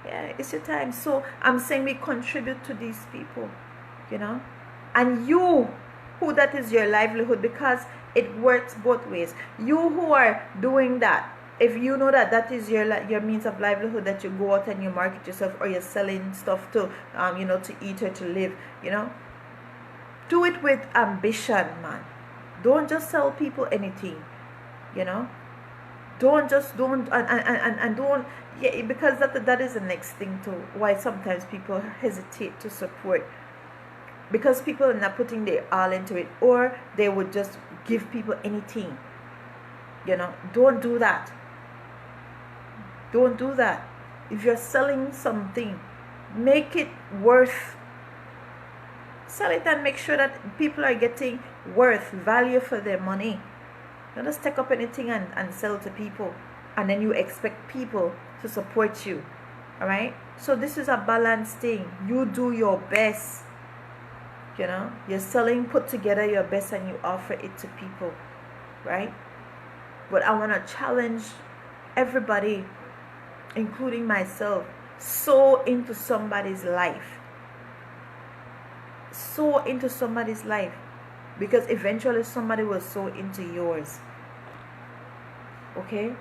Yeah, it's your time. So I'm saying we contribute to these people, you know. And you, who that is your livelihood, because it works both ways. You who are doing that, if you know that that is your means of livelihood, that you go out and you market yourself, or you're selling stuff to you know, to eat or to live, you know, do it with ambition, man. Don't just sell people anything, you know. Don't and don't, yeah, because that is the next thing too, why sometimes people hesitate to support, because people are not putting their all into it, or they would just give people anything, you know. Don't do that. Don't do that. If you're selling something, make it worth. Sell it and make sure that people are getting worth, value for their money. Don't just take up anything and sell to people, and then you expect people to support you. Alright? So this is a balanced thing. You do your best. You know? You're selling, put together your best, and you offer it to people. Right? But I want to challenge everybody, including myself, sow into somebody's life. Sow into somebody's life, because eventually somebody will sow into yours. Okay?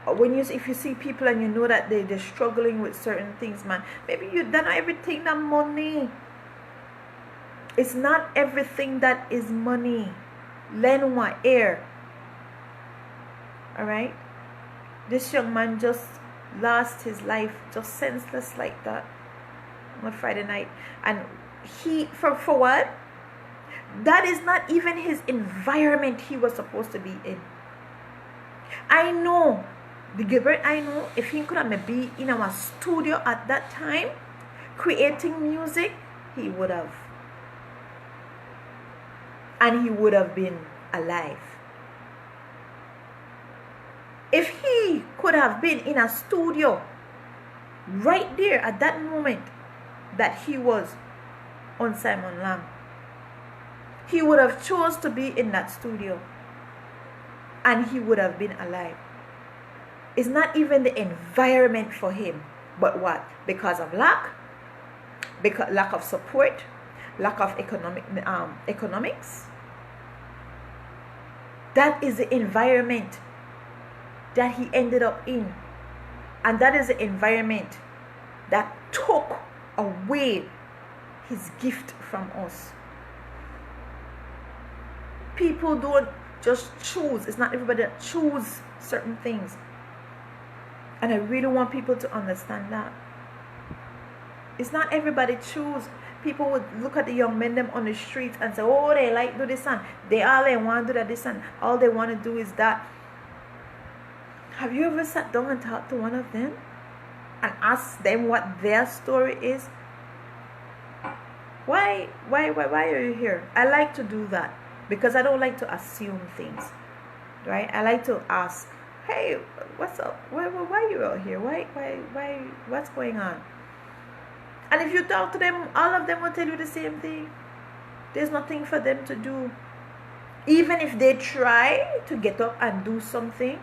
If you see people and you know that they're struggling with certain things, man, maybe you don't know everything that money. It's not everything that is money. Lend one ear. Alright? This young man just lost his life, just senseless like that, on Friday night. And he, for what? That is not even his environment he was supposed to be in. I know, the Gilbert I know, if he could have maybe in our studio at that time, creating music, he would have. And he would have been alive. If he could have been in a studio right there at that moment that he was on Simon Lamb, he would have chose to be in that studio, and he would have been alive. It's not even the environment for him, but what? Because of lack of support, lack of economics. That is the environment that he ended up in, and that is the environment that took away his gift from us. People don't just choose. It's not everybody that choose certain things, and I really want people to understand that. It's not everybody choose. People would look at the young men them on the streets and say, oh, they like do this, and they want to do that, this, and all they want to do is that. Have you ever sat down and talked to one of them and asked them what their story is? Why are you here? I like to do that, because I don't like to assume things, right? I like to ask, hey, what's up? Why are you out here? Why, what's going on? And if you talk to them, all of them will tell you the same thing. There's nothing for them to do. Even if they try to get up and do something,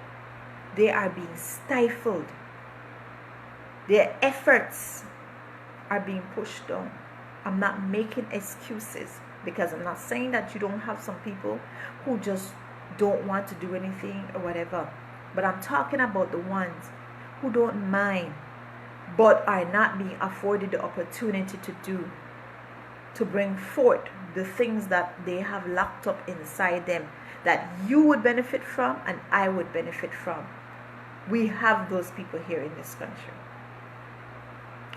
they are being stifled. Their efforts are being pushed down. I'm not making excuses, because I'm not saying that you don't have some people who just don't want to do anything or whatever. But I'm talking about the ones who don't mind, but are not being afforded the opportunity to bring forth the things that they have locked up inside them, that you would benefit from and I would benefit from. We have those people here in this country.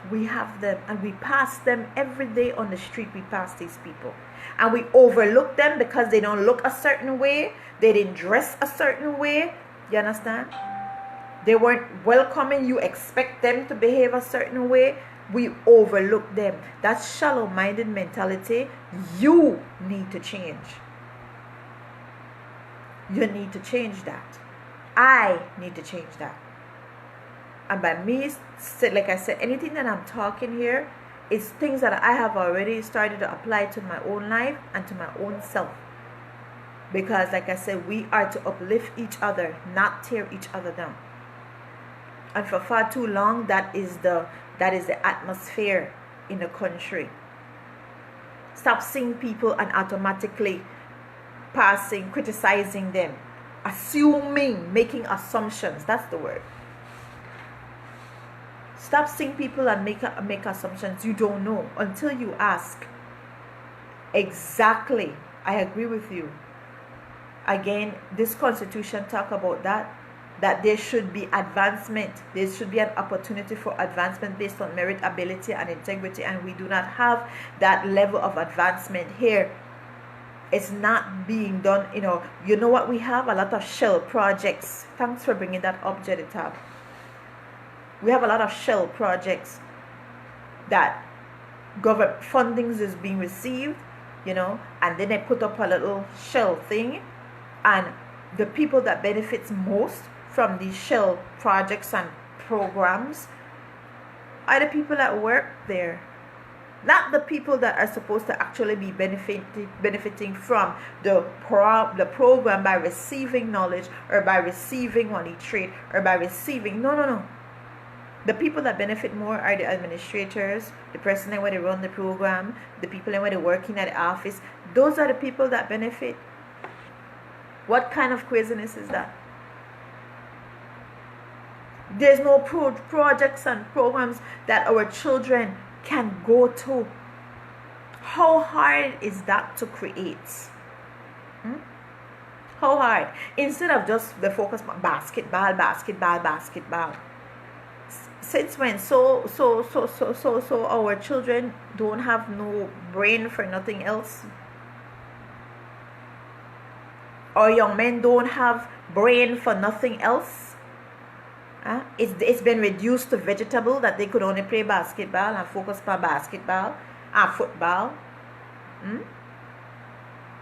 We have them, and we pass them every day on the street. We pass these people, and we overlook them because they don't look a certain way, they didn't dress a certain way. You understand? They weren't welcoming. You expect them to behave a certain way. We overlook them. That's shallow-minded mentality. You need to change. You need to change that. I need to change that. And by me, like I said, anything that I'm talking here is things that I have already started to apply to my own life and to my own self. Because like I said, we are to uplift each other, not tear each other down. And for far too long, that is the atmosphere in the country. Stop seeing people and automatically criticizing them, assuming, making assumptions. That's the word. Stop seeing people and make assumptions. You don't know until you ask. Exactly. I agree with you. Again, this Constitution talk about that there should be advancement. There should be an opportunity for advancement based on merit, ability, and integrity, and we do not have that level of advancement here. It's not being done. You know what we have? A lot of shell projects. Thanks for bringing that up, Jeditab. We have a lot of shell projects that government fundings is being received, and then they put up a little shell thing, and the people that benefits most from these shell projects and programs are the people that work there, not the people that are supposed to actually be benefiting from the program by receiving knowledge or by receiving money trade or by receiving no. The people that benefit more are the administrators, the person where they run the program, the people where they're working at the office. Those are the people that benefit. What kind of craziness is that? There's no projects and programs that our children can go to. How hard is that to create? How hard? Instead of just the focus on basketball. Since when? So our children don't have no brain for nothing else. Our young men don't have brain for nothing else. It's been reduced to vegetable that they could only play basketball and focus on basketball and football.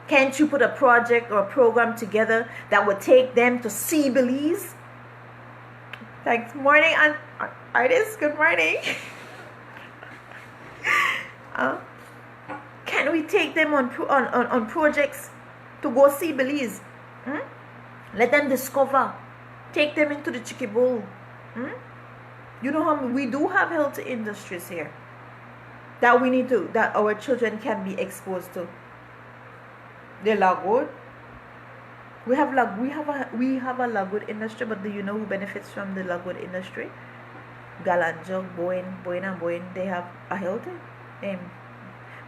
Can't you put a project or a program together that would take them to see Belize? Thanks. Morning, artist. Good morning. Can we take them on projects to go see Belize? Let them discover. Take them into the Chicky Bowl. You know how we do have healthy industries here that our children can be exposed to. The logwood. We have a logwood industry, but do you know who benefits from the logwood industry? Galanjog, Boyne, they have a healthy.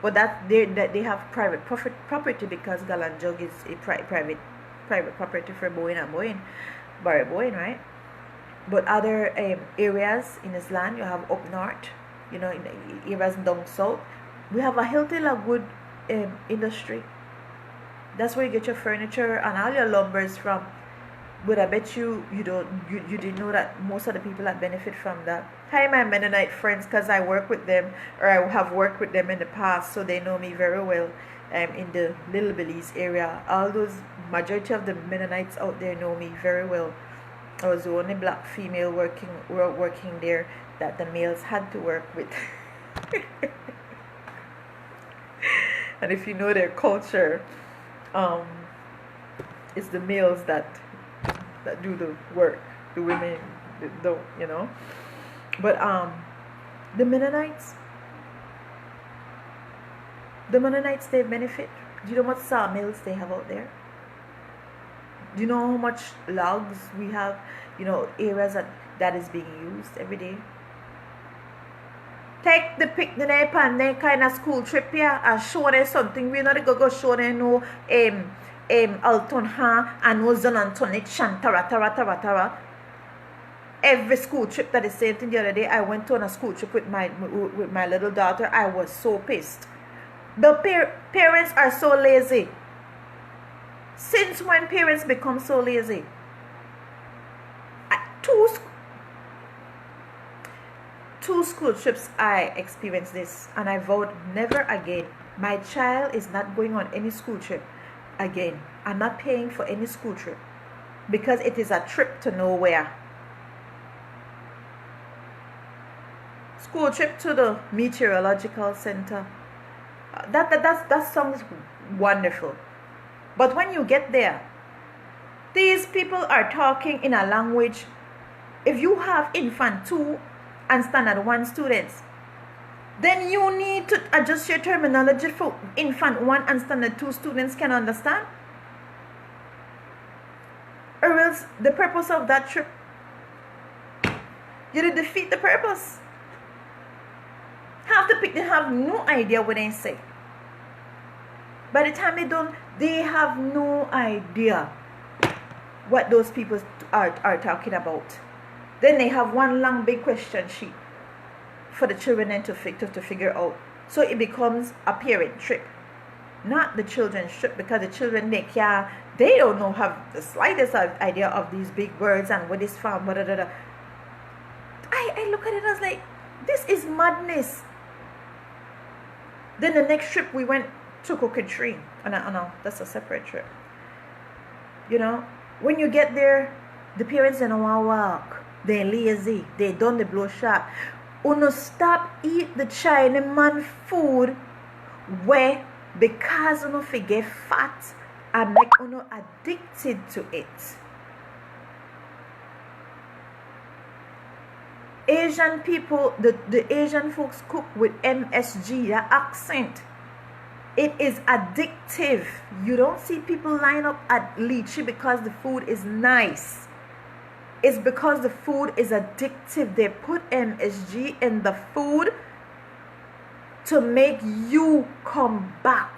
But that they have private property because Galanjog is a private property for Boyne, Barry Boyne, right? But other areas in this land, you have up north, in areas down south, we have a healthy logwood industry. That's where you get your furniture and all your lumbers from. But I bet you didn't know that most of the people that benefit from that. Hi, my Mennonite friends, because I work with them, or I have worked with them in the past, so they know me very well. In the Little Belize area, all those majority of the Mennonites out there know me very well. I was the only black female working there that the males had to work with. And if you know their culture, it's the males that do the work, the women don't, But the Mennonites, they benefit. Do you know what sawmills they have out there? Do you know how much logs we have? Areas that is being used every day. Take the picnic and then kind of school trip here and show them something. We're not going to go show them no Alton Ha and no Zanantonich and Tara. Every school trip that is same thing. The other day I went on a school trip with my little daughter. I was so pissed. The parents are so lazy. Since when parents become so lazy? Two school trips I experienced this, and I vowed never again. My child is not going on any school trip again. I'm not paying for any school trip because it is a trip to nowhere. school trip to the meteorological center. That sounds wonderful. But when you get there, these people are talking in a language. If you have infant 2 and standard 1 students, then you need to adjust your terminology for infant 1 and standard 2 students can understand. Or else the purpose of that trip, you defeat the purpose. Half the people have no idea what they say. By the time they're done, they have no idea what those people are talking about. Then they have one long big question sheet for the children then to figure out. So it becomes a parent trip, not the children's trip, because the children, they don't know, have the slightest idea of these big words and what is from. I look at it as like, this is madness. Then the next trip we went to Crooked Tree. Oh no, that's a separate trip. You know, when you get there, the parents don't want to walk. They're lazy. They done the blow shot. Uno stop eat the Chinese man food where because uno forget fat and make uno addicted to it. Asian people, the Asian folks cook with MSG, the accent. It is addictive. You don't see people line up at lychee because the food is nice. It's because the food is addictive. They put MSG in the food to make you come back.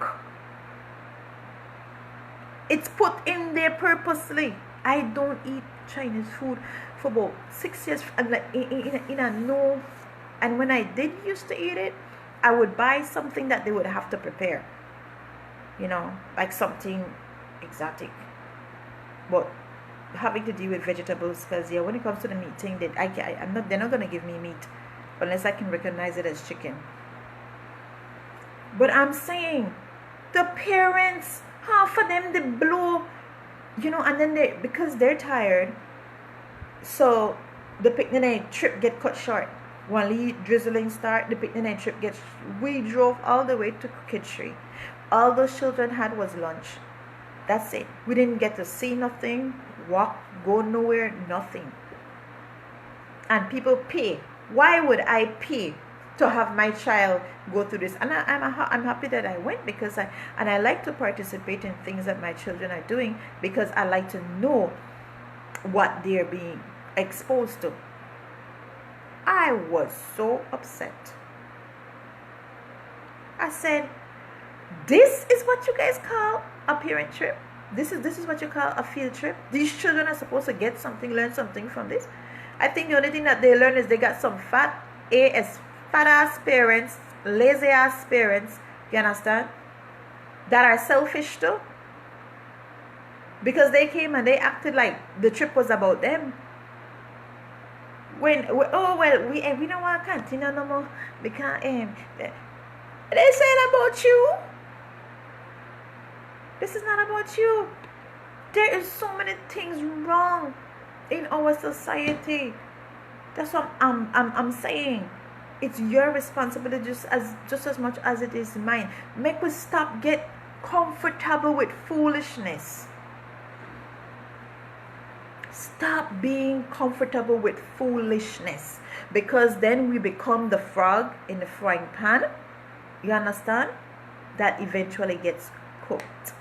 It's put in there purposely. I don't eat Chinese food for about 6 years. I'm like in a no. And when I did used to eat it, I would buy something that they would have to prepare. You know, like something exotic. But having to deal with vegetables, because when it comes to the meat thing, they're not gonna give me meat unless I can recognize it as chicken. But I'm saying the parents, half of them they blow, and then because they're tired, so the picnic trip get cut short. One drizzling start, the picnic trip gets. We drove all the way to Crooked Tree. All those children had was lunch. That's it. We didn't get to see nothing, walk, go nowhere, nothing. And people pay. Why would I pay to have my child go through this? And I'm happy that I went, because I like to participate in things that my children are doing, because I like to know what they're being exposed to. I was so upset. I said, this is what you guys call a parent trip? This is what you call a field trip? These children are supposed to get something, learn something from this? I think the only thing that they learn is they got some fat ass parents, lazy ass parents, you understand? That are selfish too. Because they came and they acted like the trip was about them. We don't want to continue no more, because they saying about you. This is not about you. There is so many things wrong in our society. That's what I'm saying. It's your responsibility just as much as it is mine. Make us stop get comfortable with foolishness. Stop being comfortable with foolishness, because then we become the frog in the frying pan. You understand? That eventually gets cooked.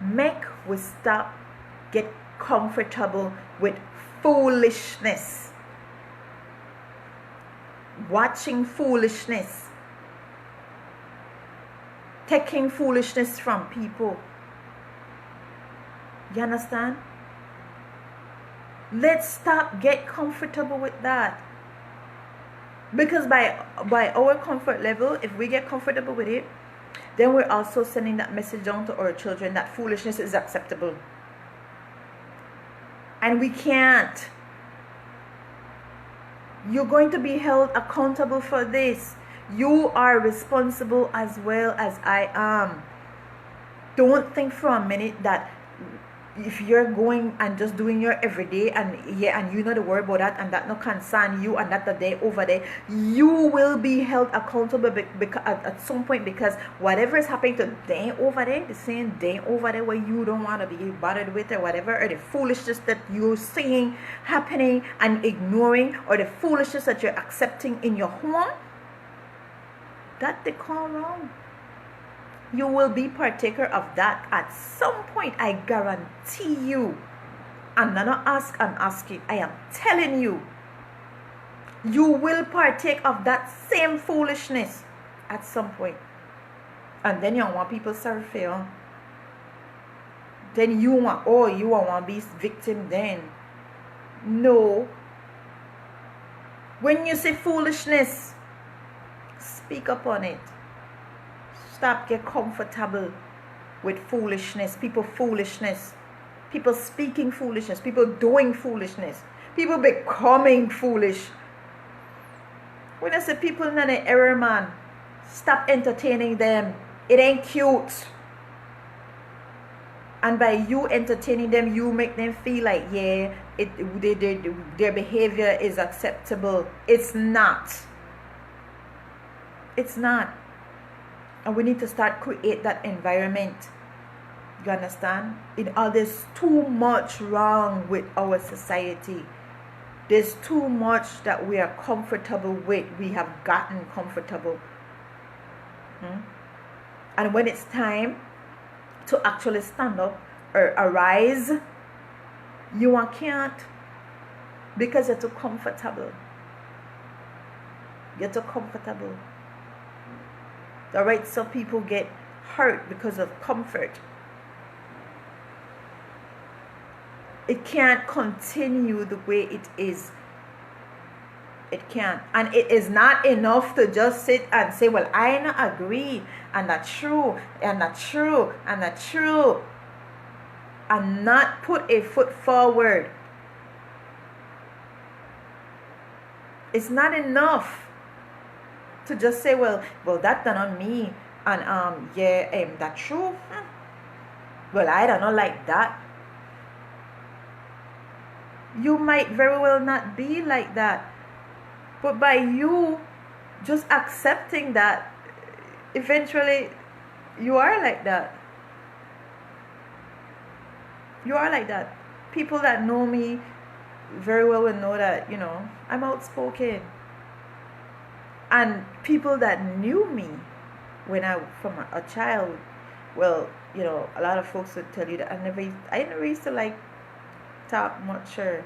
Make we stop get comfortable with foolishness. Watching foolishness. Taking foolishness from people. You understand? Let's stop get comfortable with that. Because by our comfort level, if we get comfortable with it, then we're also sending that message down to our children that foolishness is acceptable. And we can't. You're going to be held accountable for this. You are responsible as well as I am. Don't think for a minute that if you're going and just doing your everyday, and you know the word about that, and that no concern you, and that the day over there, you will be held accountable at some point, because whatever is happening to day over there, the same day over there where you don't want to be bothered with, or whatever, or the foolishness that you're seeing happening and ignoring, or the foolishness that you're accepting in your home, that they call wrong. You will be partaker of that at some point, I guarantee you. I'm not asking, I am telling you. You will partake of that same foolishness at some point. And then you want people to fail. Then you want to be victim then. No. When you say foolishness, speak up on it. Stop get comfortable with foolishness, people speaking foolishness, people doing foolishness, people becoming foolish. When I say people in an error, man, stop entertaining them. It ain't cute. And by you entertaining them, you make them feel like, their behavior is acceptable. It's not. It's not. And we need to start create that environment. You understand? There's too much wrong with our society. There's too much that we are comfortable with. We have gotten comfortable. And when it's time to actually stand up or arise, you can't, because you're too comfortable. You're too comfortable. Alright, some people get hurt because of comfort. It can't continue the way it is. It can't. And it is not enough to just sit and say, well, I don't agree, and that's true, and that's true, and that's true, and not put a foot forward. It's not enough to just say, well, that done on me, and that's true. Well, I don't like that. You might very well not be like that, but by you just accepting that, eventually you are like that. You are like that. People that know me very well will know that, I'm outspoken. And people that knew me when from a child, well, a lot of folks would tell you that I never used to like talk much, or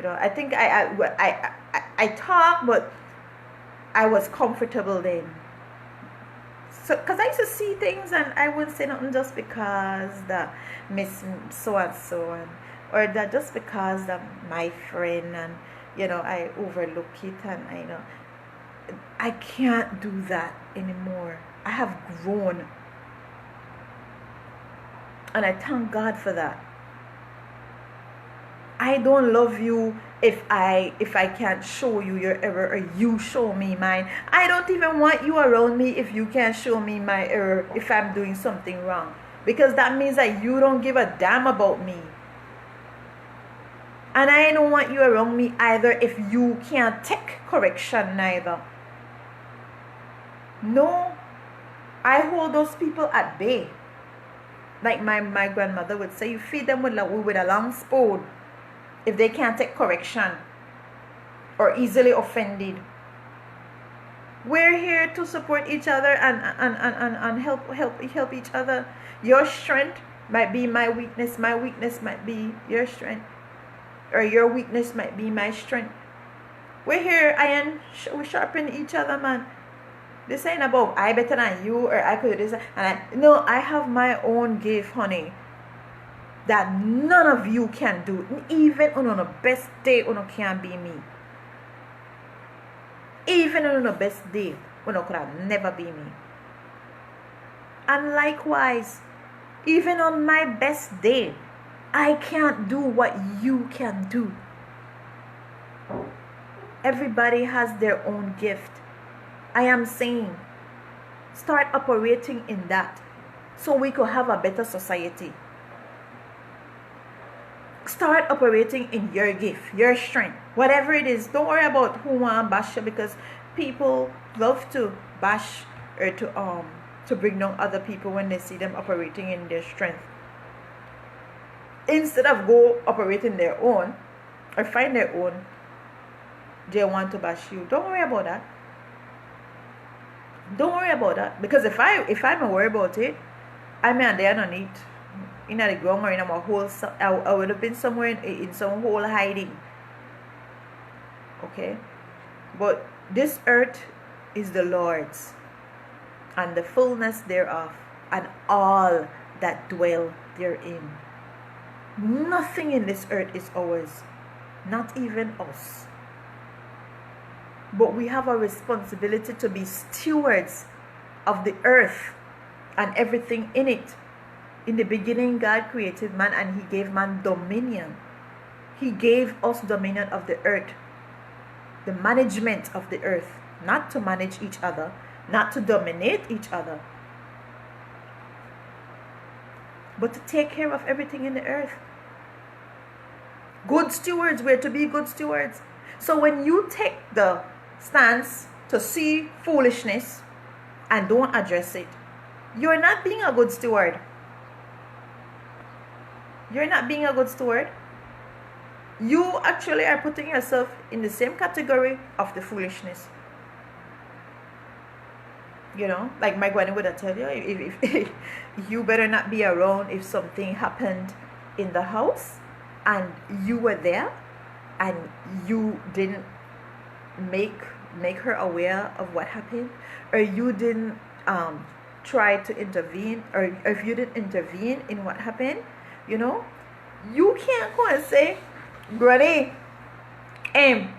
I think I talk, but I was comfortable then. So, because I used to see things and I wouldn't say nothing just because the miss so and so, or that just because my friend, and I overlook it, and I can't do that anymore. I have grown, and I thank God for that. I don't love you if I can't show you your error, or you show me mine. I don't even want you around me if you can't show me my error, if I'm doing something wrong, because that means that you don't give a damn about me. And I don't want you around me either if you can't take correction neither. No, I hold those people at bay. Like my grandmother would say, you feed them with a long spoon if they can't take correction or easily offended. We're here to support each other and help each other. Your strength might be my weakness. My weakness might be your strength, or your weakness might be my strength. We're here, we sharpen each other, man. This ain't about I better than you, or I could do this. No, I have my own gift, honey, that none of you can do. Even on the best day, you can't be me. Even on the best day, you could have never be me. And likewise, even on my best day, I can't do what you can do. Everybody has their own gift. I am saying, start operating in that, so we could have a better society. Start operating in your gift, your strength, whatever it is. Don't worry about who want to bash you, because people love to bash or to bring down other people when they see them operating in their strength. Instead of go operate in their own or find their own, they want to bash you. Don't worry about that. Don't worry about that, because if I'm worried about it, I'm there on it. In the ground or in a hole, I would have been somewhere in some hole hiding. Okay, but this earth is the Lord's, and the fullness thereof, and all that dwell therein. Nothing in this earth is ours, not even us. But we have a responsibility to be stewards of the earth and everything in it. In the beginning, God created man, and He gave man dominion. He gave us dominion of the earth, the management of the earth, not to manage each other, not to dominate each other, but to take care of everything in the earth. Good stewards, we're to be good stewards. So when you take the stance to see foolishness and don't address it, you're not being a good steward. You're not being a good steward. You actually are putting yourself in the same category of the foolishness. You know, like my granny would have tell you, if you better not be around if something happened in the house and you were there and you didn't make her aware of what happened, or you didn't try to intervene, or if you didn't intervene in what happened, you know, you can't go and say, Granny, I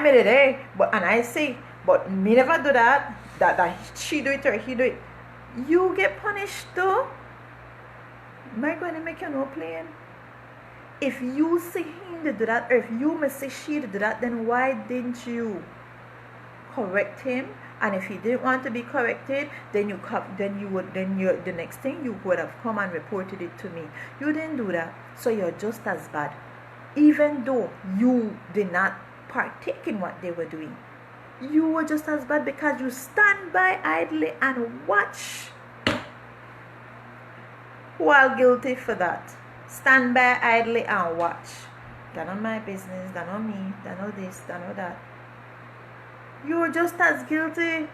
made it, and I say, but me never do that. That she do it or he do it. You get punished though. My granny make you no playing. If you see him to do that, or if you may say she to do that, then why didn't you correct him? And if he didn't want to be corrected, then the next thing you would have come and reported it to me. You didn't do that, so you're just as bad, even though you did not partake in what they were doing. You were just as bad because you stand by idly and watch. Who are guilty for that? Stand by idly and watch. That's not my business. That's not me. That's not this. That's not that. You're just as guilty,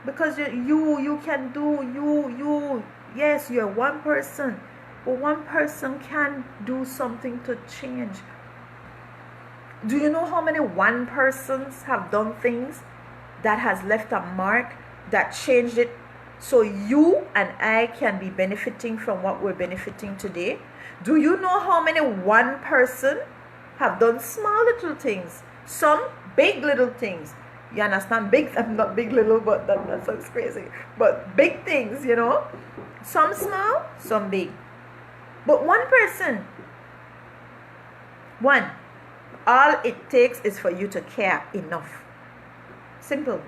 because you can do. Yes, you're one person, but one person can do something to change. Do you know how many one persons have done things that has left a mark, that changed it, so you and I can be benefiting from what we're benefiting today? Do you know how many one person have done small little things, some big little things? You understand? Big, I'm not big little, but that sounds crazy. But big things, you know, some small, some big. But one person, one. All it takes is for you to care enough. Simple.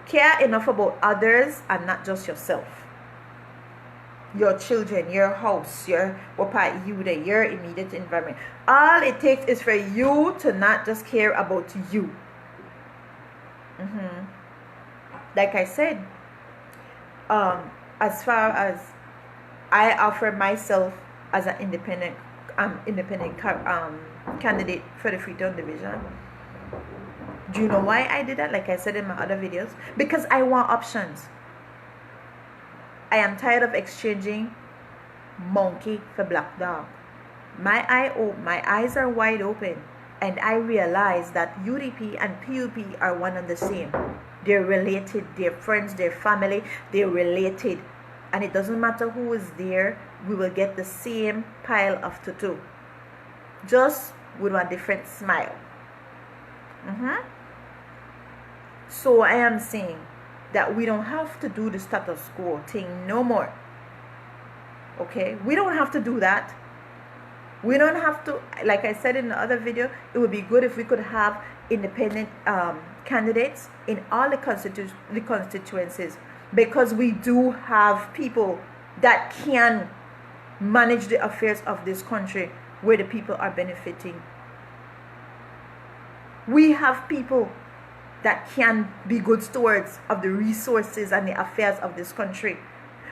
Care enough about others and not just yourself. Your children, your house, your immediate environment. All it takes is for you to not just care about you. Like I said, as far as I offer myself as an independent candidate for the Freetown Division. Do you know why I did that? Like I said in my other videos, because I want options. I am tired of exchanging monkey for black dog. My eyes are wide open, and I realize that UDP and PUP are one and the same. They're related, they're friends, they're family, they're related, and it doesn't matter who is there, we will get the same pile of tutu, just with a different smile. So I am saying that we don't have to do the status quo thing no more. Okay, we don't have to do that. We don't have to, like I said in the other video, it would be good if we could have independent candidates in all the constituencies, because we do have people that can manage the affairs of this country where the people are benefiting. We have people that can be good stewards of the resources and the affairs of this country,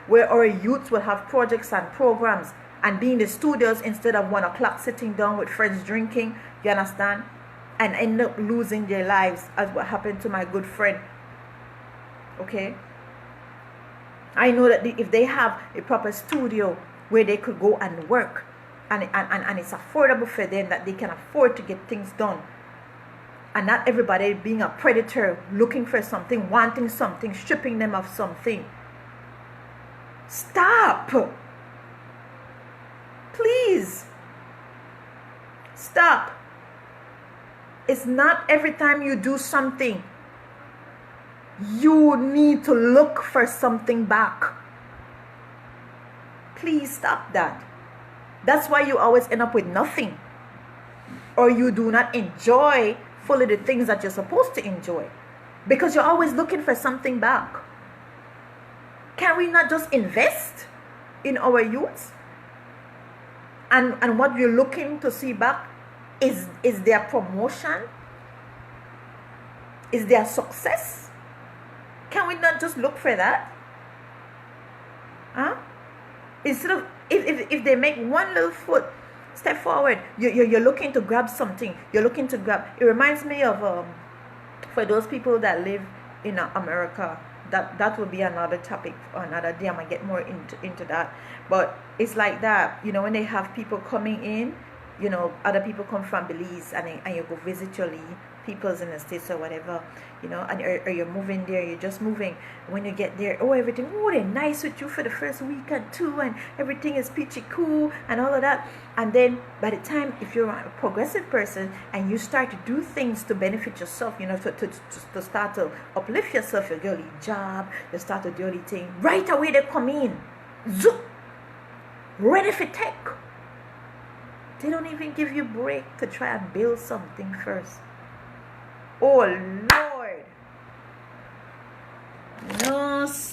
where our youths will have projects and programs and be in the studios instead of 1 o'clock sitting down with friends drinking, you understand, and end up losing their lives, as what happened to my good friend. Okay, I know that if they have a proper studio where they could go and work, and it's affordable for them, that they can afford to get things done, and not everybody being a predator, looking for something, wanting something, stripping them of something. Stop. Please. Stop. It's not every time you do something, you need to look for something back. Please stop that. That's why you always end up with nothing. Or you do not enjoy fully the things that you're supposed to enjoy, because you're always looking for something back. Can we not just invest in our youths? And what you're looking to see back is their promotion? Is their success? Can we not just look for that? Huh? Instead of, if they make one little step forward, you're looking to grab something. You're looking to grab. It reminds me of for those people that live in America. That will be another topic another day. I'm gonna get more into that. But it's like that, when they have people coming in, other people come from Belize, and you go visit your peoples in the States or whatever, and or you're moving there, you're just moving. When you get there, everything, they're nice with you for the first week and two, and everything is peachy cool and all of that. And then by the time, if you're a progressive person and you start to do things to benefit yourself, to start to uplift yourself, you get a job, you start to do thing, right away they come in, zoop, ready for tech. They don't even give you a break to try and build something first. Oh Lord. No.